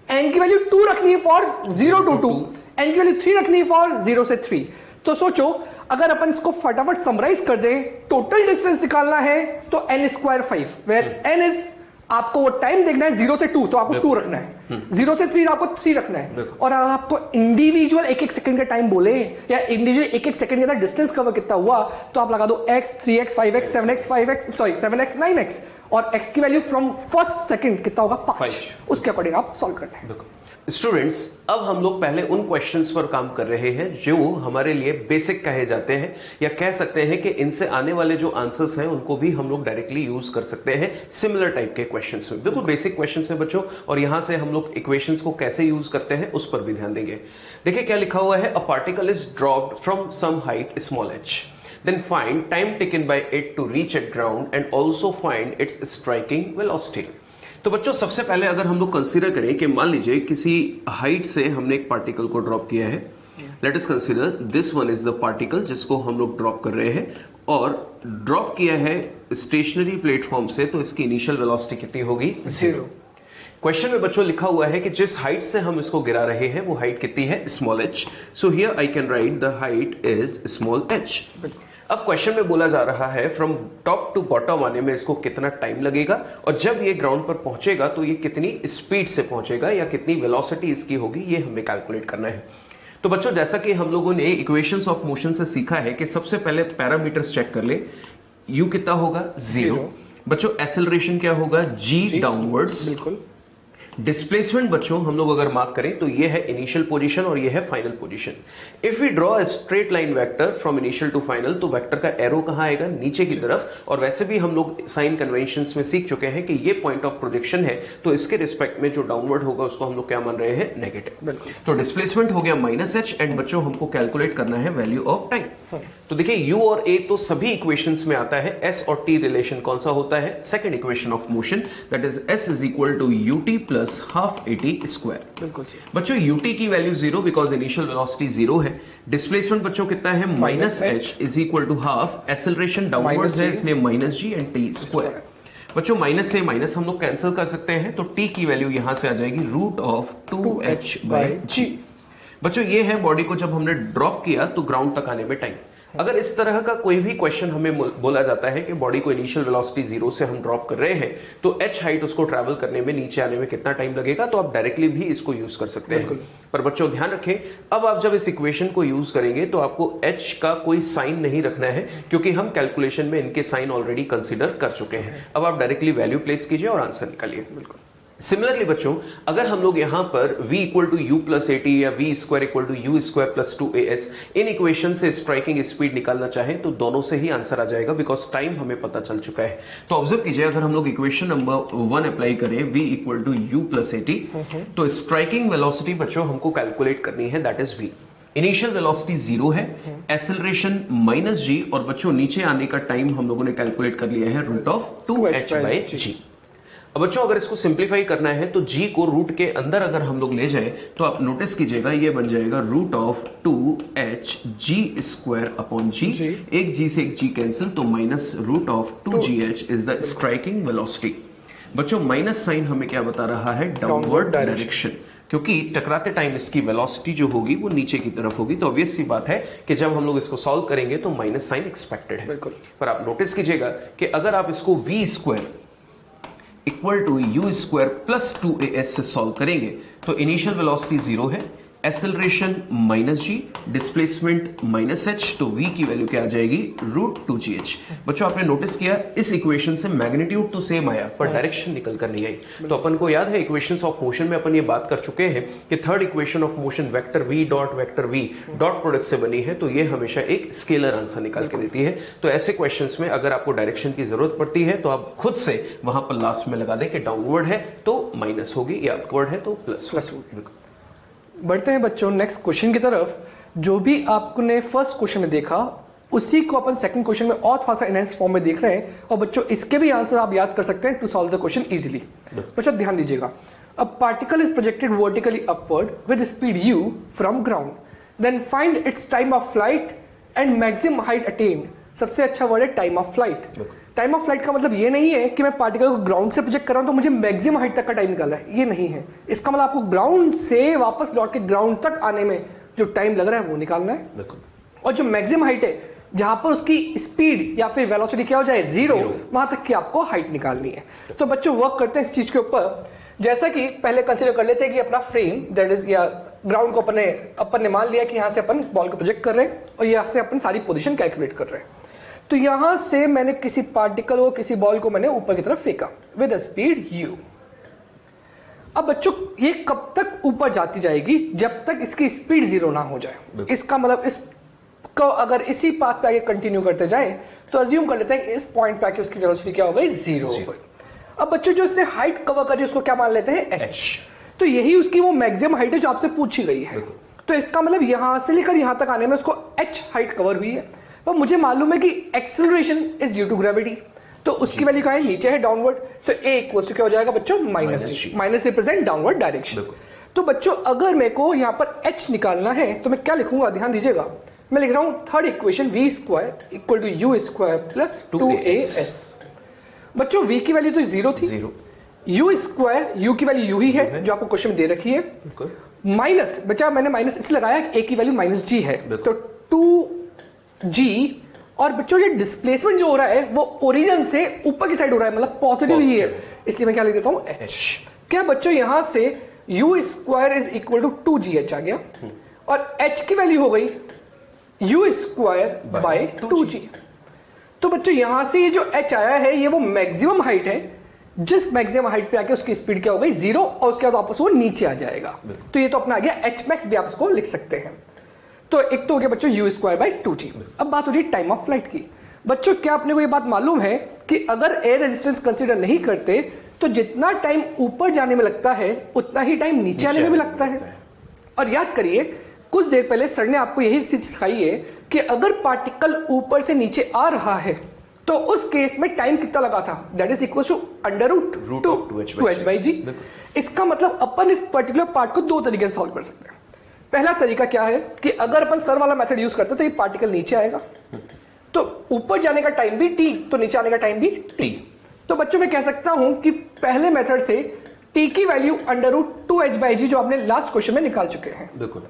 n की वैल्यू 2 रखनी है फॉर 0 to 2, n की वैल्यू 3 रखनी है फॉर 0 से 3। तो सोचो अगर अपन इसको फटाफट समराइज कर दें, टोटल डिस्टेंस निकालना है तो n square 5, where n is आपको वो टाइम देखना है 0 से 2 तो आपको 2 रखना है, 0 से 3 आपको 3 रखना है। और आपको इंडिविजुअल एक एक सेकंड का टाइम बोले या इंडिविजुअल एक एक सेकंड के अंदर डिस्टेंस कवर कितना हुआ तो आप लगा दो x, 3x, 5x, 7x, 5x, sorry 7x, 9x और x की वैल्यू फ्रॉम फर्स्ट सेकंड कितना होगा 5, उसके अकॉर्डिंग आप सॉल्व करना है। स्टूडेंट्स, अब हम लोग पहले उन क्वेश्चंस पर काम कर रहे हैं जो हमारे लिए बेसिक कहे जाते हैं, या कह सकते हैं कि इनसे आने वाले जो आंसर्स हैं उनको भी हम लोग डायरेक्टली यूज कर सकते हैं सिमिलर टाइप के क्वेश्चंस में। बिल्कुल बेसिक क्वेश्चंस हैं बच्चों, और यहां से हम लोग इक्वेशंस को कैसे यूज करते हैं उस पर भी ध्यान देंगे। देखिए क्या लिखा हुआ है, a particle is dropped from some height small h, then find time taken by it to reach at ground and also find its striking velocity। तो बच्चों सबसे पहले अगर हम लोग कंसीडर करें कि मान लीजिए किसी हाइट से हमने एक पार्टिकल को ड्रॉप किया है, let us consider this one is the particle जिसको हम लोग ड्रॉप कर रहे हैं, और ड्रॉप किया है स्टेशनरी प्लेटफॉर्म से, तो इसकी इनिशियल वेलोसिटी कितनी होगी? 0। क्वेश्चन में बच्चों लिखा हुआ है कि जिस हाइट से हम इसको गिरा रहे हैं वो हाइट कितनी है? Small h। So here I can write the height is small h। अब क्वेश्चन में बोला जा रहा है फ्रॉम टॉप टू बॉटम आने में इसको कितना टाइम लगेगा, और जब ये ग्राउंड पर पहुंचेगा तो ये कितनी स्पीड से पहुंचेगा या कितनी वेलोसिटी इसकी होगी, ये हमें कैलकुलेट करना है। तो बच्चों जैसा कि हम लोगों ने इक्वेशंस ऑफ मोशन से सीखा है कि सबसे पहले पैरामीटर्स चेक कर ले, u कितना होगा? 0। बच्चों एक्सेलरेशन क्या होगा? g downwards. बिल्कुल। डिस्प्लेसमेंट बच्चों हम लोग अगर मार्क करें तो ये है इनिशियल पोजीशन और ये है final position. If we draw a straight line vector from initial to final, तो वेक्टर का एरो कहां आएगा? नीचे की तरफ। और वैसे भी हम लोग साइन कन्वेंशंस में सीख चुके हैं कि ये पॉइंट ऑफ प्रोजेक्शन है, तो इसके रिस्पेक्ट में जो डाउनवर्ड होगा उसको हम लोग क्या मान रहे हैं? नेगेटिव। तो डिस्प्लेसमेंट हो गया -h, एंड बच्चों हमको कैलकुलेट करना है वैल्यू ऑफ टाइम। तो देखिए u और a तो सभी इक्वेशंस में आता है, s और t रिलेशन कौन सा होता है? Second equation of motion, that is s is equal to ut plus half at square. बिल्कुल बच्चों ut की वैल्यू 0 बिकॉज इनिशियल वेलोसिटी 0 है। डिस्प्लेसमेंट बच्चों कितना है? -h is equal to half, acceleration downwards है इसलिए -g एंड t स्क्वायर। बच्चों माइनस से माइनस हम लोग कैंसिल कर सकते हैं, तो t की वैल्यू यहां से आ जाएगी √2h/g। बच्चों ये है बॉडी को जब हमने ड्रॉप किया तो ग्राउंड तक आने में टाइम। अगर इस तरह का कोई भी क्वेश्चन हमें बोला जाता है कि बॉडी को इनिशियल वेलोसिटी 0 से हम ड्रॉप कर रहे हैं, तो h हाइट उसको ट्रैवल करने में, नीचे आने में कितना टाइम लगेगा, तो आप डायरेक्टली भी इसको यूज कर सकते हैं। पर बच्चों ध्यान रखें, अब आप जब इस इक्वेशन को यूज करेंगे तो आपको h का कोई साइन नहीं रखना है, क्योंकि हम कैलकुलेशन में इनके साइन ऑलरेडी कंसिडर कर चुके हैं। अब आप डायरेक्टली वैल्यू प्लेस कीजिए और आंसर निकालिए। बिल्कुल सिमिलरली बच्चों अगर हम लोग यहां पर v equal to u plus at या v square equal to u square plus 2as इन इक्वेशन से स्ट्राइकिंग स्पीड निकालना चाहें तो दोनों से ही आंसर आ जाएगा, बिकॉज टाइम हमें पता चल चुका है। तो ऑब्जर्व कीजिए, अगर हम लोग इक्वेशन नंबर 1 अप्लाई करें v equal to u plus at, तो स्ट्राइकिंग वेलोसिटी बच्चों हमको कैलकुलेट करनी है, that is v। Initial velocity 0 है, एक्सेलरेशन -g, और बच्चों नीचे आने का टाइम हम लोगों ने कैलकुलेट कर लिया है √2h/g। अब बच्चों अगर इसको सिंप्लीफाई करना है तो g को रूट के अंदर अगर हम लोग ले जाए तो आप नोटिस कीजिएगा ये बन जाएगा √2h/g स्क्वायर अपॉन g। एक g से एक g कैंसिल, तो -√2gh is the striking velocity. बच्चों माइनस साइन हमें क्या बता रहा है? डाउनवर्ड डायरेक्शन, क्योंकि टकराते टाइम इसकी वेलोसिटी जो होगी वो नीचे की तरफ होगी। तो ऑब्वियस सी बात है कि जब हम लोग इसको सॉल्व करेंगे तो माइनस साइन एक्सपेक्टेड है। पर आप नोटिस कीजिएगा कि अगर आप इसको v square equal to u square plus 2as से सॉल्व करेंगे तो इनिशियल वेलोसिटी 0 है, एक्सेलरेशन -g, डिस्प्लेसमेंट -h, तो v की वैल्यू क्या आ जाएगी? √2gh। बच्चों आपने नोटिस किया इस इक्वेशन से मैग्नीट्यूड तो सेम आया पर डायरेक्शन निकल कर नहीं आई। तो अपन को याद है इक्वेशंस ऑफ मोशन में अपन ये बात कर चुके हैं कि third equation of motion vector v dot product से बनी है, तो ये हमेशा एक स्केलर आंसर निकाल के देती है। तो ऐसे क्वेश्चंस में अगर आपको डायरेक्शन की जरूरत पड़ती है तो आप खुद से वहां पर लास्ट में लगा दें कि डाउनवर्ड है तो माइनस होगी या अपवर्ड है तो प्लस होगी। बढ़ते हैं बच्चों नेक्स्ट क्वेश्चन की तरफ। जो भी आपने फर्स्ट क्वेश्चन में देखा उसी को अपन सेकंड क्वेश्चन में और थोड़ा सा एनहांस फॉर्म में देख रहे हैं, और बच्चों इसके भी आंसर आप याद कर सकते हैं to solve the question easily. बच्चों ध्यान दीजिएगा, a particle is projected vertically upward with speed u from ground, then find its time of flight and maximum height attained, सबसे अच्छा वर्ड है time of flight. Time of flight का मतलब ये नहीं है कि मैं पार्टिकल को ग्राउंड से प्रोजेक्ट कर रहा हूं तो मुझे मैक्सिमम हाइट तक का टाइम निकालना है, ये नहीं है। इसका मतलब आपको ग्राउंड से वापस लौट के ग्राउंड तक आने में जो टाइम लग रहा है वो निकालना है। और जो मैक्सिमम हाइट है जहां पर उसकी स्पीड या फिर वेलोसिटी क्या हो जाए जीरो, वहां तक की आपको हाइट निकालनी है। तो बच्चों वर्क करते हैं इस चीज के ऊपर। जैसा कि पहले कंसीडर कर लेते हैं कि अपना फ्रेम दैट इज या ग्राउंड को अपन ने मान लिया कि यहां से अपन बॉल को प्रोजेक्ट कर रहे हैं और यहां से अपन सारी पोजीशन कैलकुलेट कर रहे हैं। तो यहां से मैंने किसी पार्टिकल को, किसी बॉल को मैंने ऊपर की तरफ फेंका विद अ स्पीड u। अब बच्चों ये कब तक ऊपर जाती जाएगी, जब तक इसकी स्पीड जीरो ना हो जाए। इसका मतलब इसको अगर इसी पाथ पे आगे कंटिन्यू करते जाए तो अज्यूम कर लेते हैं कि इस पॉइंट पे आके उसकी वेलोसिटी क्या हो गई, जीरो हो गई। अब बच्चों जो इसने हाइट कवर करी उसको क्या मान लेते हैं, h। तो यही उसकी वो मैक्सिमम हाइट है जो आपसे पूछी गई है। तो इसका मतलब यहां से लेकर यहां तक आने में उसको h हाइट कवर हुई है। पर मुझे मालूम है कि acceleration is due to gravity, तो उसकी वैल्यू क्या है, नीचे है डाउनवर्ड। तो a इक्वल्स टू क्या हो जाएगा बच्चों, minus G. Minus represent downward direction. तो बच्चों अगर मेरे को यहाँ पर h निकालना है तो मैं क्या लिखूंगा, ध्यान दीजिएगा। मैं लिख रहा हूं third equation v square equal to u square plus 2as। बच्चों v की वैल्यू तो जीरो थी, u स्क्वायर u की वैल्यू u ही है जो आपको क्वेश्चन में दे रखी है, माइनस बच्चा मैंने माइनस इसलिए लगाया a की वैल्यू माइनस g है, तो 2g। और बच्चों ये डिस्प्लेसमेंट जो हो रहा है वो ओरिजिन से ऊपर की साइड हो रहा है, मतलब पॉजिटिव ही है, इसलिए मैं क्या लिख देता हूं h। क्या बच्चों यहां से u square is equal to 2gh आ गया और h की वैल्यू हो गई u स्क्वायर बाय 2g। तो बच्चों यहां से ये जो h आया है ये वो मैक्सिमम हाइट है, जिस मैक्सिमम हाइट पे आके उसकी स्पीड क्या हो गई, जीरो, और उसके बाद वापस वो नीचे आ जाएगा। तो ये तो अपना आ गया h मैक्स, भी आप इसको लिख सकते हैं। तो एक तो हो गया बच्चों u स्क्वायर बाय 2g। अब बात हो रही है टाइम ऑफ फ्लाइट की। बच्चों क्या अपने को ये बात मालूम है कि अगर एयर रेजिस्टेंस कंसीडर नहीं करते तो जितना टाइम ऊपर जाने में लगता है उतना ही टाइम नीचे आने में भी लगता है। और याद करिए कुछ देर पहले सर ने आपको यही चीज सिखाई है कि अगर पार्टिकल ऊपर से नीचे आ रहा है तो उस केस में टाइम कितना लगा था, that is equal to under root 2h by G. इसका मतलब अपन इस पर्टिकुलर पार्ट को दो तरीके से सॉल्व कर सकते हैं। पहला तरीका क्या है कि अगर अपन सर वाला मेथड यूज करते हैं तो ये पार्टिकल नीचे आएगा, तो ऊपर जाने का टाइम भी t, तो नीचे आने का टाइम भी t। तो बच्चों मैं कह सकता हूं कि पहले मेथड से t की value under root 2h by G जो आपने लास्ट क्वेश्चन में निकाल चुके हैं। बिल्कुल।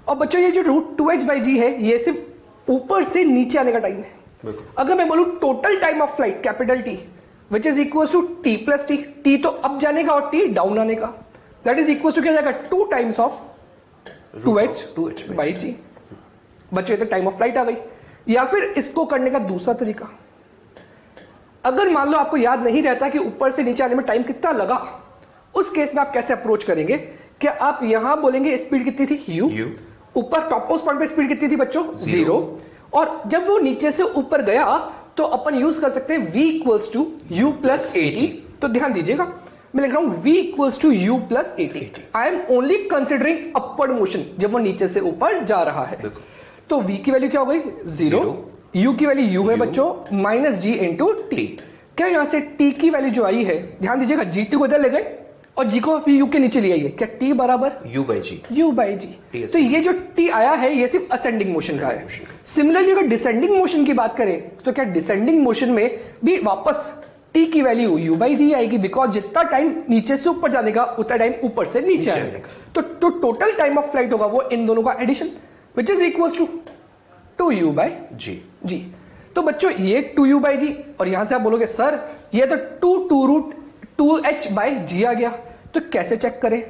और बच्चों ये जो रूट 2h बाई जी है ये सिर्फ ऊपर से नीचे आने का टाइम है। अगर मैं बोलूं total time of flight capital T which is equal to t plus t, t तो अप जाने का और t डाउन आने का, दैट इज इक्वल टू क्या जाएगा 2 times of 2h by G. बच्चों ये तो टाइम ऑफ फ्लाइट आ गई। या फिर इसको करने का दूसरा तरीका, अगर मान लो आपको याद नहीं रहता कि ऊपर से नीचे आने में टाइम कितना लगा, उस केस में आप कैसे अप्रोच करेंगे, क्या आप यहां बोलेंगे स्पीड कितनी थी u, ऊपर टॉप मोस्ट पॉइंट पे स्पीड कितनी थी बच्चों, जीरो, और जब वो नीचे से ऊपर गया तो अपन यूज कर सकते हैं v equals to u plus 80। तो ध्यान दीजिएगा मैं लिख रहा हूं v equals to u plus 80। I am only considering upward motion, जब वो नीचे से ऊपर जा रहा है। तो v की वैल्यू क्या हो गई, जीरो, u की वैल्यू u है बच्चों माइनस g इंटू टी। क्या यहां से t की वैल्यू जो आई है, ध्यान दीजिएगा gt को इधर ले गए और g को फिर u के नीचे ले आइए, क्या t बराबर u बाई जी। तो ये जो t आया है ये सिर्फ असेंडिंग मोशन का है। सिमिलरली अगर डिसेंडिंग मोशन की बात करें तो क्या डिसेंडिंग मोशन में भी वापस t की वैल्यू u बाई जी आएगी, बिकॉज जितना टाइम नीचे से ऊपर जाने का उतना टाइम ऊपर से नीचे आएगा। तो टोटल टाइम ऑफ फ्लाइट होगा वो इन दोनों का addition which is equal to u by G. तो बच्चों ये 2u बाई जी, और यहां से आप बोलोगे सर ये तो 2 रूट 2h बाई जी आ गया, तो कैसे चेक करें।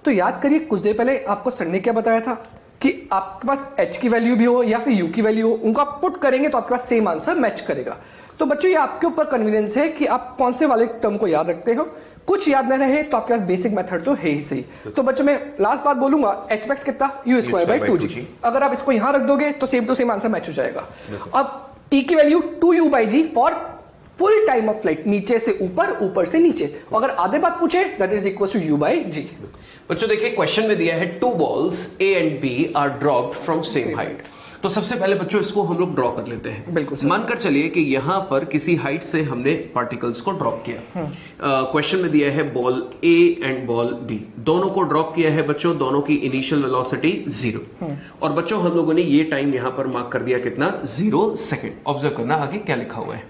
तो याद करिए कुछ देर पहले आपको सर ने क्या बताया था कि आपके पास h की वैल्यू भी हो या फिर u की वैल्यू हो, उनको आप पुट करेंगे तो आपके पास सेम आंसर मैच करेगा। तो बच्चों ये आपके ऊपर कन्वीनियंस है कि आप कौन से वाले टर्म को याद रखते हो। कुछ याद न रहे तो आपके पास बेसिक मेथड तो है ही सही। तो बच्चों मैं लास्ट बात बोलूंगा, h मैक्स कितना, u स्क्वायर बाई 2g। अगर आप इसको यहां रख दोगे तो same to same answer match हो जाएगा। अब t की value 2u by g for full time of flight, नीचे से ऊपर, ऊपर से नीचे। अगर आधे बात पूछे that is equal to u by G. बच्चों देखिए क्वेश्चन में दिया है 2 balls a and b are dropped from same height। तो सबसे पहले बच्चों इसको हम लोग ड्रॉ कर लेते हैं। बिल्कुल सर। मानकर चलिए कि यहाँ पर किसी हाइट से हमने पार्टिकल्स को ड्रॉप किया। क्वेश्चन में दिया है ball A and ball B, दोनों को ड्रॉप किया है बच्चों, दोनों की इनिशियल वेलोसिटी 0। और बच्चों हम लोगों ने ये टाइम यहाँ पर मार्क कर दिया कितना, 0 सेकेंड। ऑब्जर्व करना आगे क्या लिखा हुआ है।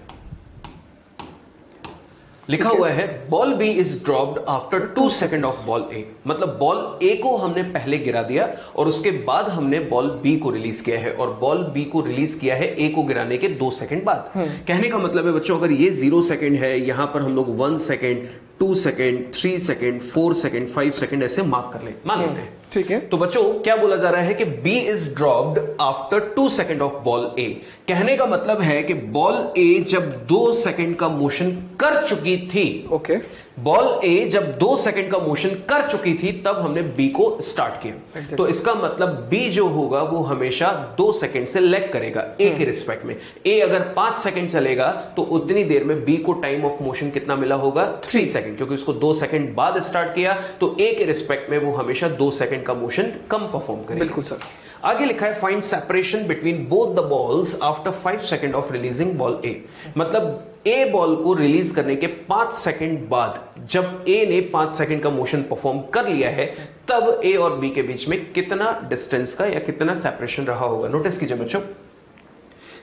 लिखा हुआ है ball B is dropped after 2 second of ball A, मतलब बॉल ए को हमने पहले गिरा दिया और उसके बाद हमने बॉल बी को रिलीज किया है, और बॉल बी को रिलीज किया है ए को गिराने के 2 सेकेंड बाद। कहने का मतलब है बच्चों अगर ये 0 सेकेंड है, यहां पर हम लोग 1 second, 2 second, 3 second, 4 second, 5 second ऐसे मार्क कर ले, मान लेते हैं। ठीक है। तो बच्चों क्या बोला जा रहा है कि B is dropped after 2 second of ball A। कहने का मतलब है कि बॉल A जब 2 सेकेंड का मोशन कर चुकी थी, ओके, बॉल A जब 2 सेकेंड का मोशन कर चुकी थी तब हमने B को स्टार्ट किया। Exactly. तो इसका मतलब B जो होगा वो हमेशा 2 सेकेंड से लैग करेगा A के रिस्पेक्ट में। A अगर 5 सेकेंड चलेगा तो उतनी देर में B को टाइम ऑफ मोशन कितना मिला होगा, 3 सेकेंड, क्योंकि उसको 2 सेकेंड बाद स्टार्ट किया तो A के रिस्पेक्ट में वो हमेशा 2 सेकेंड का मोशन कम परफॉर्म करेगा। बिल्कुल सर। आगे लिखा है find separation between both the balls after 5 second of releasing ball A, मतलब ए बॉल को रिलीज करने के 5 सेकेंड बाद जब ए ने 5 सेकेंड का मोशन परफॉर्म कर लिया है तब ए और बी के बीच में कितना डिस्टेंस का या कितना सेपरेशन रहा होगा। नोटिस कीजिए बच्चों,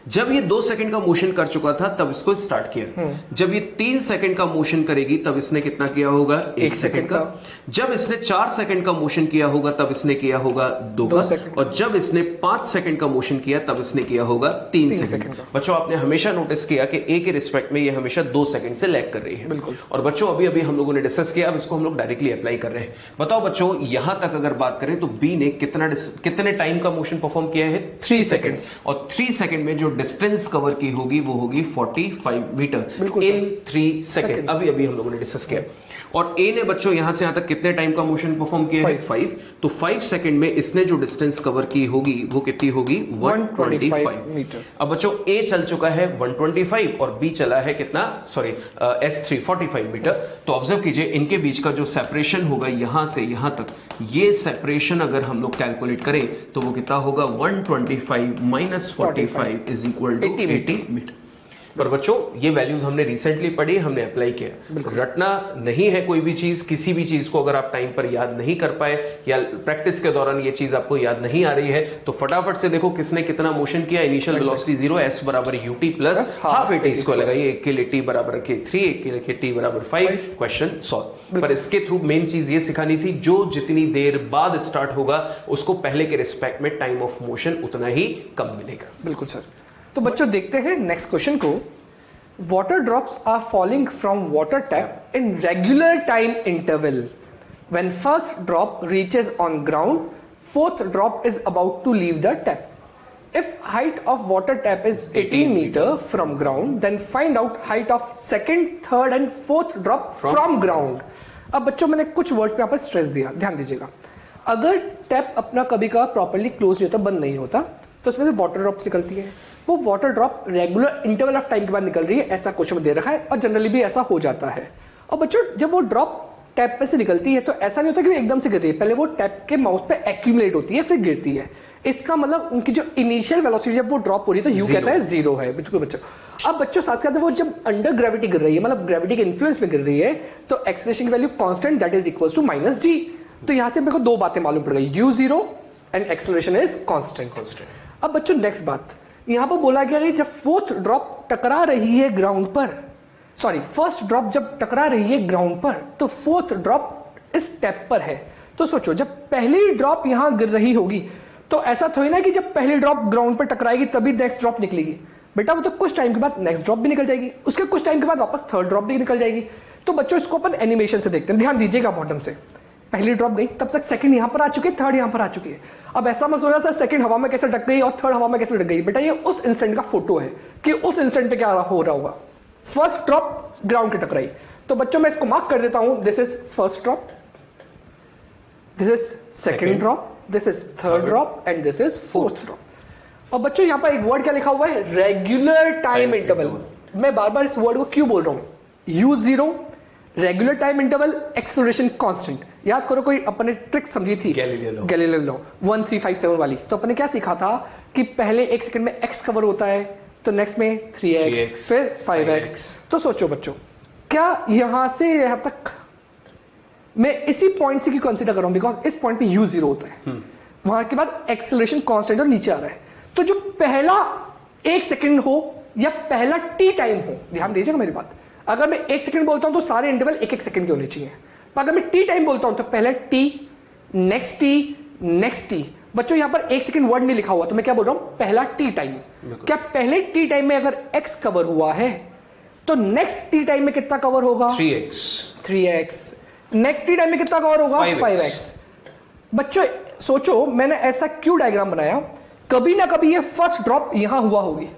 जब ये 2 सेकंड का मोशन कर चुका था तब इसको स्टार्ट किया, जब ये 3 सेकंड का मोशन करेगी तब इसने कितना किया होगा, 1 सेकंड का। जब इसने 4 सेकंड का मोशन किया होगा तब इसने किया होगा 2 का, और जब इसने 5 सेकंड का मोशन किया तब इसने किया होगा 3 सेकंड। बच्चों आपने हमेशा नोटिस किया कि ए के रिस्पेक्ट में ये हमेशा 2 सेकंड से लैग कर रही है। बिल्कुल। और बच्चों अभी अभी हम लोगों ने डिस्कस किया, अब इसको हम लोग डायरेक्टली अप्लाई कर रहे हैं। बताओ बच्चों यहां तक अगर बात करें तो बी ने कितने टाइम का मोशन परफॉर्म किया है, 3 सेकंड, और 3 सेकंड में जो डिस्टेंस कवर की होगी वो होगी 45 मीटर इन 3 सेकंड। अभी अभी हम लोगों ने डिस्कस किया। और ए ने बच्चों यहां से यहां तक कितने टाइम का मोशन परफॉर्म किया है, 5। तो 5 सेकंड में इसने जो डिस्टेंस कवर की होगी वो कितनी होगी, 125 मीटर। अब बच्चों ए चल चुका है 125 और बी चला है कितना, सॉरी S3 45 मीटर। तो ऑब्जर्व कीजिए इनके बीच का जो सेपरेशन होगा यहां से यहां तक, ये सेपरेशन अगर हम लोग कैलकुलेट करें तो वो कितना होगा, 125 minus 45 is equal to 80 metre. पर बच्चों ये वैल्यूज हमने रिसेंटली पढ़ी, हमने अप्लाई किया। रटना नहीं है कोई भी चीज, किसी भी चीज को अगर आप टाइम पर याद नहीं कर पाए या प्रैक्टिस के दौरान ये चीज आपको याद नहीं आ रही है तो फटाफट से देखो किसने कितना मोशन किया। इनिशियल वेलोसिटी 0, s बराबर ut प्लस हाफ at इसको लगाइए, 1 के लिए t बराबर के 3, 1 के लिए t बराबर 5, क्वेश्चन सॉल्व। पर इसके थ्रू मेन चीज ये सिखानी थी, जो जितनी देर बाद स्टार्ट होगा उसको पहले के रिस्पेक्ट में टाइम ऑफ मोशन उतना ही कम मिलेगा। बिल्कुल सर। तो बच्चों देखते हैं नेक्स्ट क्वेश्चन को। Water drops are falling from water tap in regular time interval. When first drop reaches on ground, fourth drop is about to leave the tap. If height of water tap is 18 meter from ground, then find out height of second, third and fourth drop from ground. अब बच्चों मैंने कुछ words पे यहाँ पर stress दिया, ध्यान दीजिएगा। अगर टैप अपना कभी का प्रॉपर्ली क्लोज नहीं होता, बंद नहीं होता, तो उसमें से वाटर ड्रॉप्स निकलती है। वो water drop regular interval of time के बाद निकल रही है, ऐसा क्वेश्चन में दे रखा है और जनरली भी ऐसा हो जाता है। और बच्चों जब वो ड्रॉप टैप पे से निकलती है तो ऐसा नहीं होता कि वो एकदम से गिर रही है, पहले वो टैप के माउथ पे एक्यूमुलेट होती है फिर गिरती है। इसका मतलब उनकी जो इनिशियल वेलोसिटी जब वो ड्रॉप हो रही है तो यू कैसा है, 0 है। बिल्कुल बच्चों। अब बच्चों साथ साथ वो जब अंडर ग्रेविटी गिर रही है, मतलब ग्रेविटी के इन्फ्लुएंस में गिर रही है, तो एक्सेलरेशन की value constant that is equals to -g। तो यहां से मेरे को 2 बातें मालूम पड़ गई, u0 and acceleration is constant. अब बच्चों नेक्स्ट बात, यहां पर बोला गया है जब फोर्थ ड्रॉप टकरा रही है ग्राउंड पर, सॉरी फर्स्ट ड्रॉप जब टकरा रही है ग्राउंड पर तो फोर्थ ड्रॉप इस टैप पर है। तो सोचो जब पहली ड्रॉप यहां गिर रही होगी तो ऐसा थोड़ी ना कि जब पहली ड्रॉप ग्राउंड पर टकराएगी तभी नेक्स्ट ड्रॉप निकलेगी। बेटा वो तो कुछ टाइम के बाद नेक्स्ट ड्रॉप भी निकल जाएगी, उसके कुछ टाइम के बाद वापस थर्ड ड्रॉप भी निकल जाएगी। तो बच्चों इसको अपन एनिमेशन से देखते हैं, ध्यान दीजिएगा बॉटम से। पहली ड्रॉप गई, तब तक सेकंड यहां पर आ चुकी है, थर्ड यहां पर आ चुकी है। अब ऐसा मत सोचना सर सेकंड हवा में कैसे अटक गई और थर्ड हवा में कैसे अटक गई। बेटा ये उस इंस्टेंट का फोटो है कि उस इंस्टेंट पे क्या हो रहा होगा। फर्स्ट ड्रॉप ग्राउंड के टकराई, तो बच्चों मैं इसको मार्क कर देता हूं, this is first drop, this is second drop, this is third drop and this is fourth drop. और बच्चों यहां पर एक वर्ड क्या लिखा हुआ है, रेगुलर टाइम इंटरवल। मैं बार बार इस वर्ड को क्यों बोल रहा हूं, u0 regular time interval, acceleration constant. याद करो कोई अपने ट्रिक समझी थी गैलीलियो लॉ 1357 वाली। तो अपने क्या सीखा था कि पहले 1 सेकंड में x कवर होता है, तो नेक्स्ट में 3x फिर 5x। तो सोचो बच्चों, क्या यहां से यहां तक मैं इसी पॉइंट से क्यों कंसीडर कर रहा हूं, बिकॉज इस पॉइंट पे u 0 होता है, वहां के बाद एक्सेलरेशन कांस्टेंट और नीचे आ रहा है। तो जो पहला 1 सेकंड हो या पहला t टाइम हो, ध्यान दीजिएगा मेरी बात, अगर मैं 1 सेकंड बोलता हूं तो सारे इंटरवल 1-1 सेकंड के होने चाहिए। पर अगर मैं t टाइम बोलता हूं तो पहले t, next t, next t। बच्चों यहां पर 1 सेकंड वर्ड नहीं लिखा हुआ, तो मैं क्या बोल रहा हूं, पहला t टाइम। क्या पहले t टाइम में अगर x कवर हुआ है तो नेक्स्ट t टाइम में कितना कवर होगा, 3x। नेक्स्ट t टाइम में कितना कवर होगा, 5x। बच्चों सोचो मैंने ऐसा क्यों डायग्राम बनाया, कभी ना कभी ये फर्स्ट ड्रॉप यहां हुआ होगी,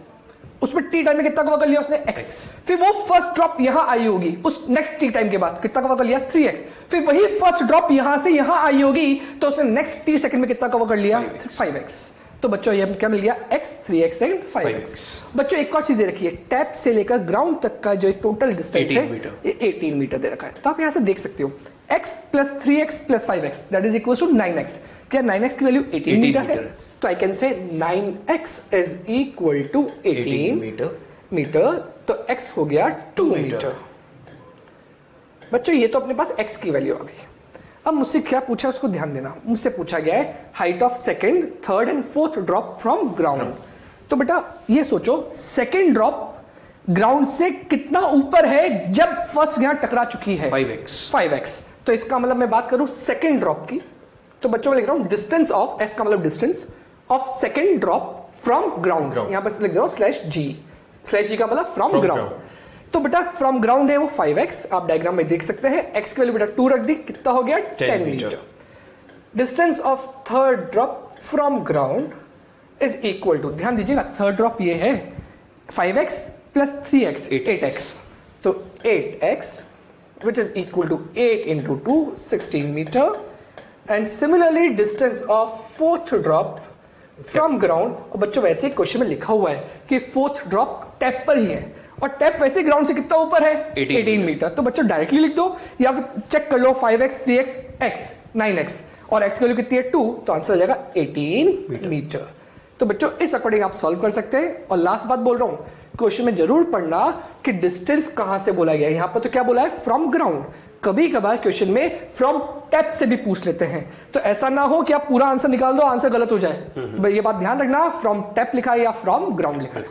उसमें टी टाइम में कितना कवर कर लिया उसने, x। फिर वो फर्स्ट ड्रॉप यहां आई होगी, उस नेक्स्ट टी टाइम के बाद कितना कवर कर लिया, 3x। फिर वही फर्स्ट ड्रॉप यहां से यहां आई होगी, तो उसने नेक्स्ट टी सेकंड में कितना कवर कर लिया, 5x। तो बच्चों ये क्या मिल गया, x, 3x एंड 5x। बच्चों एक और चीज रखिए, टैप से लेकर ग्राउंड तक का जो टोटल डिस्टेंस है ये 18 मीटर दे रखा है। तो आप यहां से देख सकते हो x plus 3x plus 5x that is equal to 9x। क्या 9x की वैल्यू 18 मीटर है, तो आई can say 9x is equal to 18 metre. तो x हो गया 2 मीटर। बच्चों ये तो अपने पास x की वैल्यू आ गई। अब मुझसे क्या पूछा उसको ध्यान देना, मुझसे पूछा गया है height of second, third and fourth drop from ground. तो बेटा ये सोचो सेकंड ड्रॉप ग्राउंड से कितना ऊपर है जब फर्स्ट यहां टकरा चुकी है, 5x। तो इसका मतलब मैं बात करूं सेकंड ड्रॉप की, तो बच्चों में लिख रहा हूं डिस्टेंस ऑफ, s का मतलब distance of second drop from ground. यहां पर लिख दो /g का मतलब फ्रॉम ग्राउंड। तो बेटा फ्रॉम ग्राउंड है वो 5x, आप डायग्राम में देख सकते हैं। x की वैल्यू बेटा 2 रख दी, कितना हो गया 10 metre. Distance of third drop from ground is equal to, ध्यान दीजिएगा थर्ड ड्रॉप ये है 5x प्लस 3x 8x। तो 8x which is equal to 8 into 2 16 meter। and similarly distance of fourth drop from ground। और बच्चों वैसे ही question में लिखा हुआ है कि फोर्थ ड्रॉप टैप पर ही है, और टैप वैसे ग्राउंड से कितना ऊपर है, 18 मीटर। तो बच्चों डायरेक्टली लिख दो या फिर चेक कर लो 5x 3x x 9x और x की वैल्यू कितनी है 2, तो आंसर आ जाएगा 18 मीटर। तो बच्चों इस अकॉर्डिंग आप सॉल्व कर सकते हैं। और लास्ट बात बोल रहा हूं, क्वेश्चन में जरूर पढ़ना कि डिस्टेंस कहां से बोला गया है। यहां पर तो क्या बोला है, फ्रॉम ग्राउंड। कभी कभार क्वेश्चन में फ्रॉम टैप से भी पूछ लेते हैं, तो ऐसा ना हो कि आप पूरा आंसर निकाल दो, आंसर गलत हो जाए। ये बात ध्यान रखना, फ्रॉम टैप लिखा है या फ्रॉम ग्राउंड लिखा है।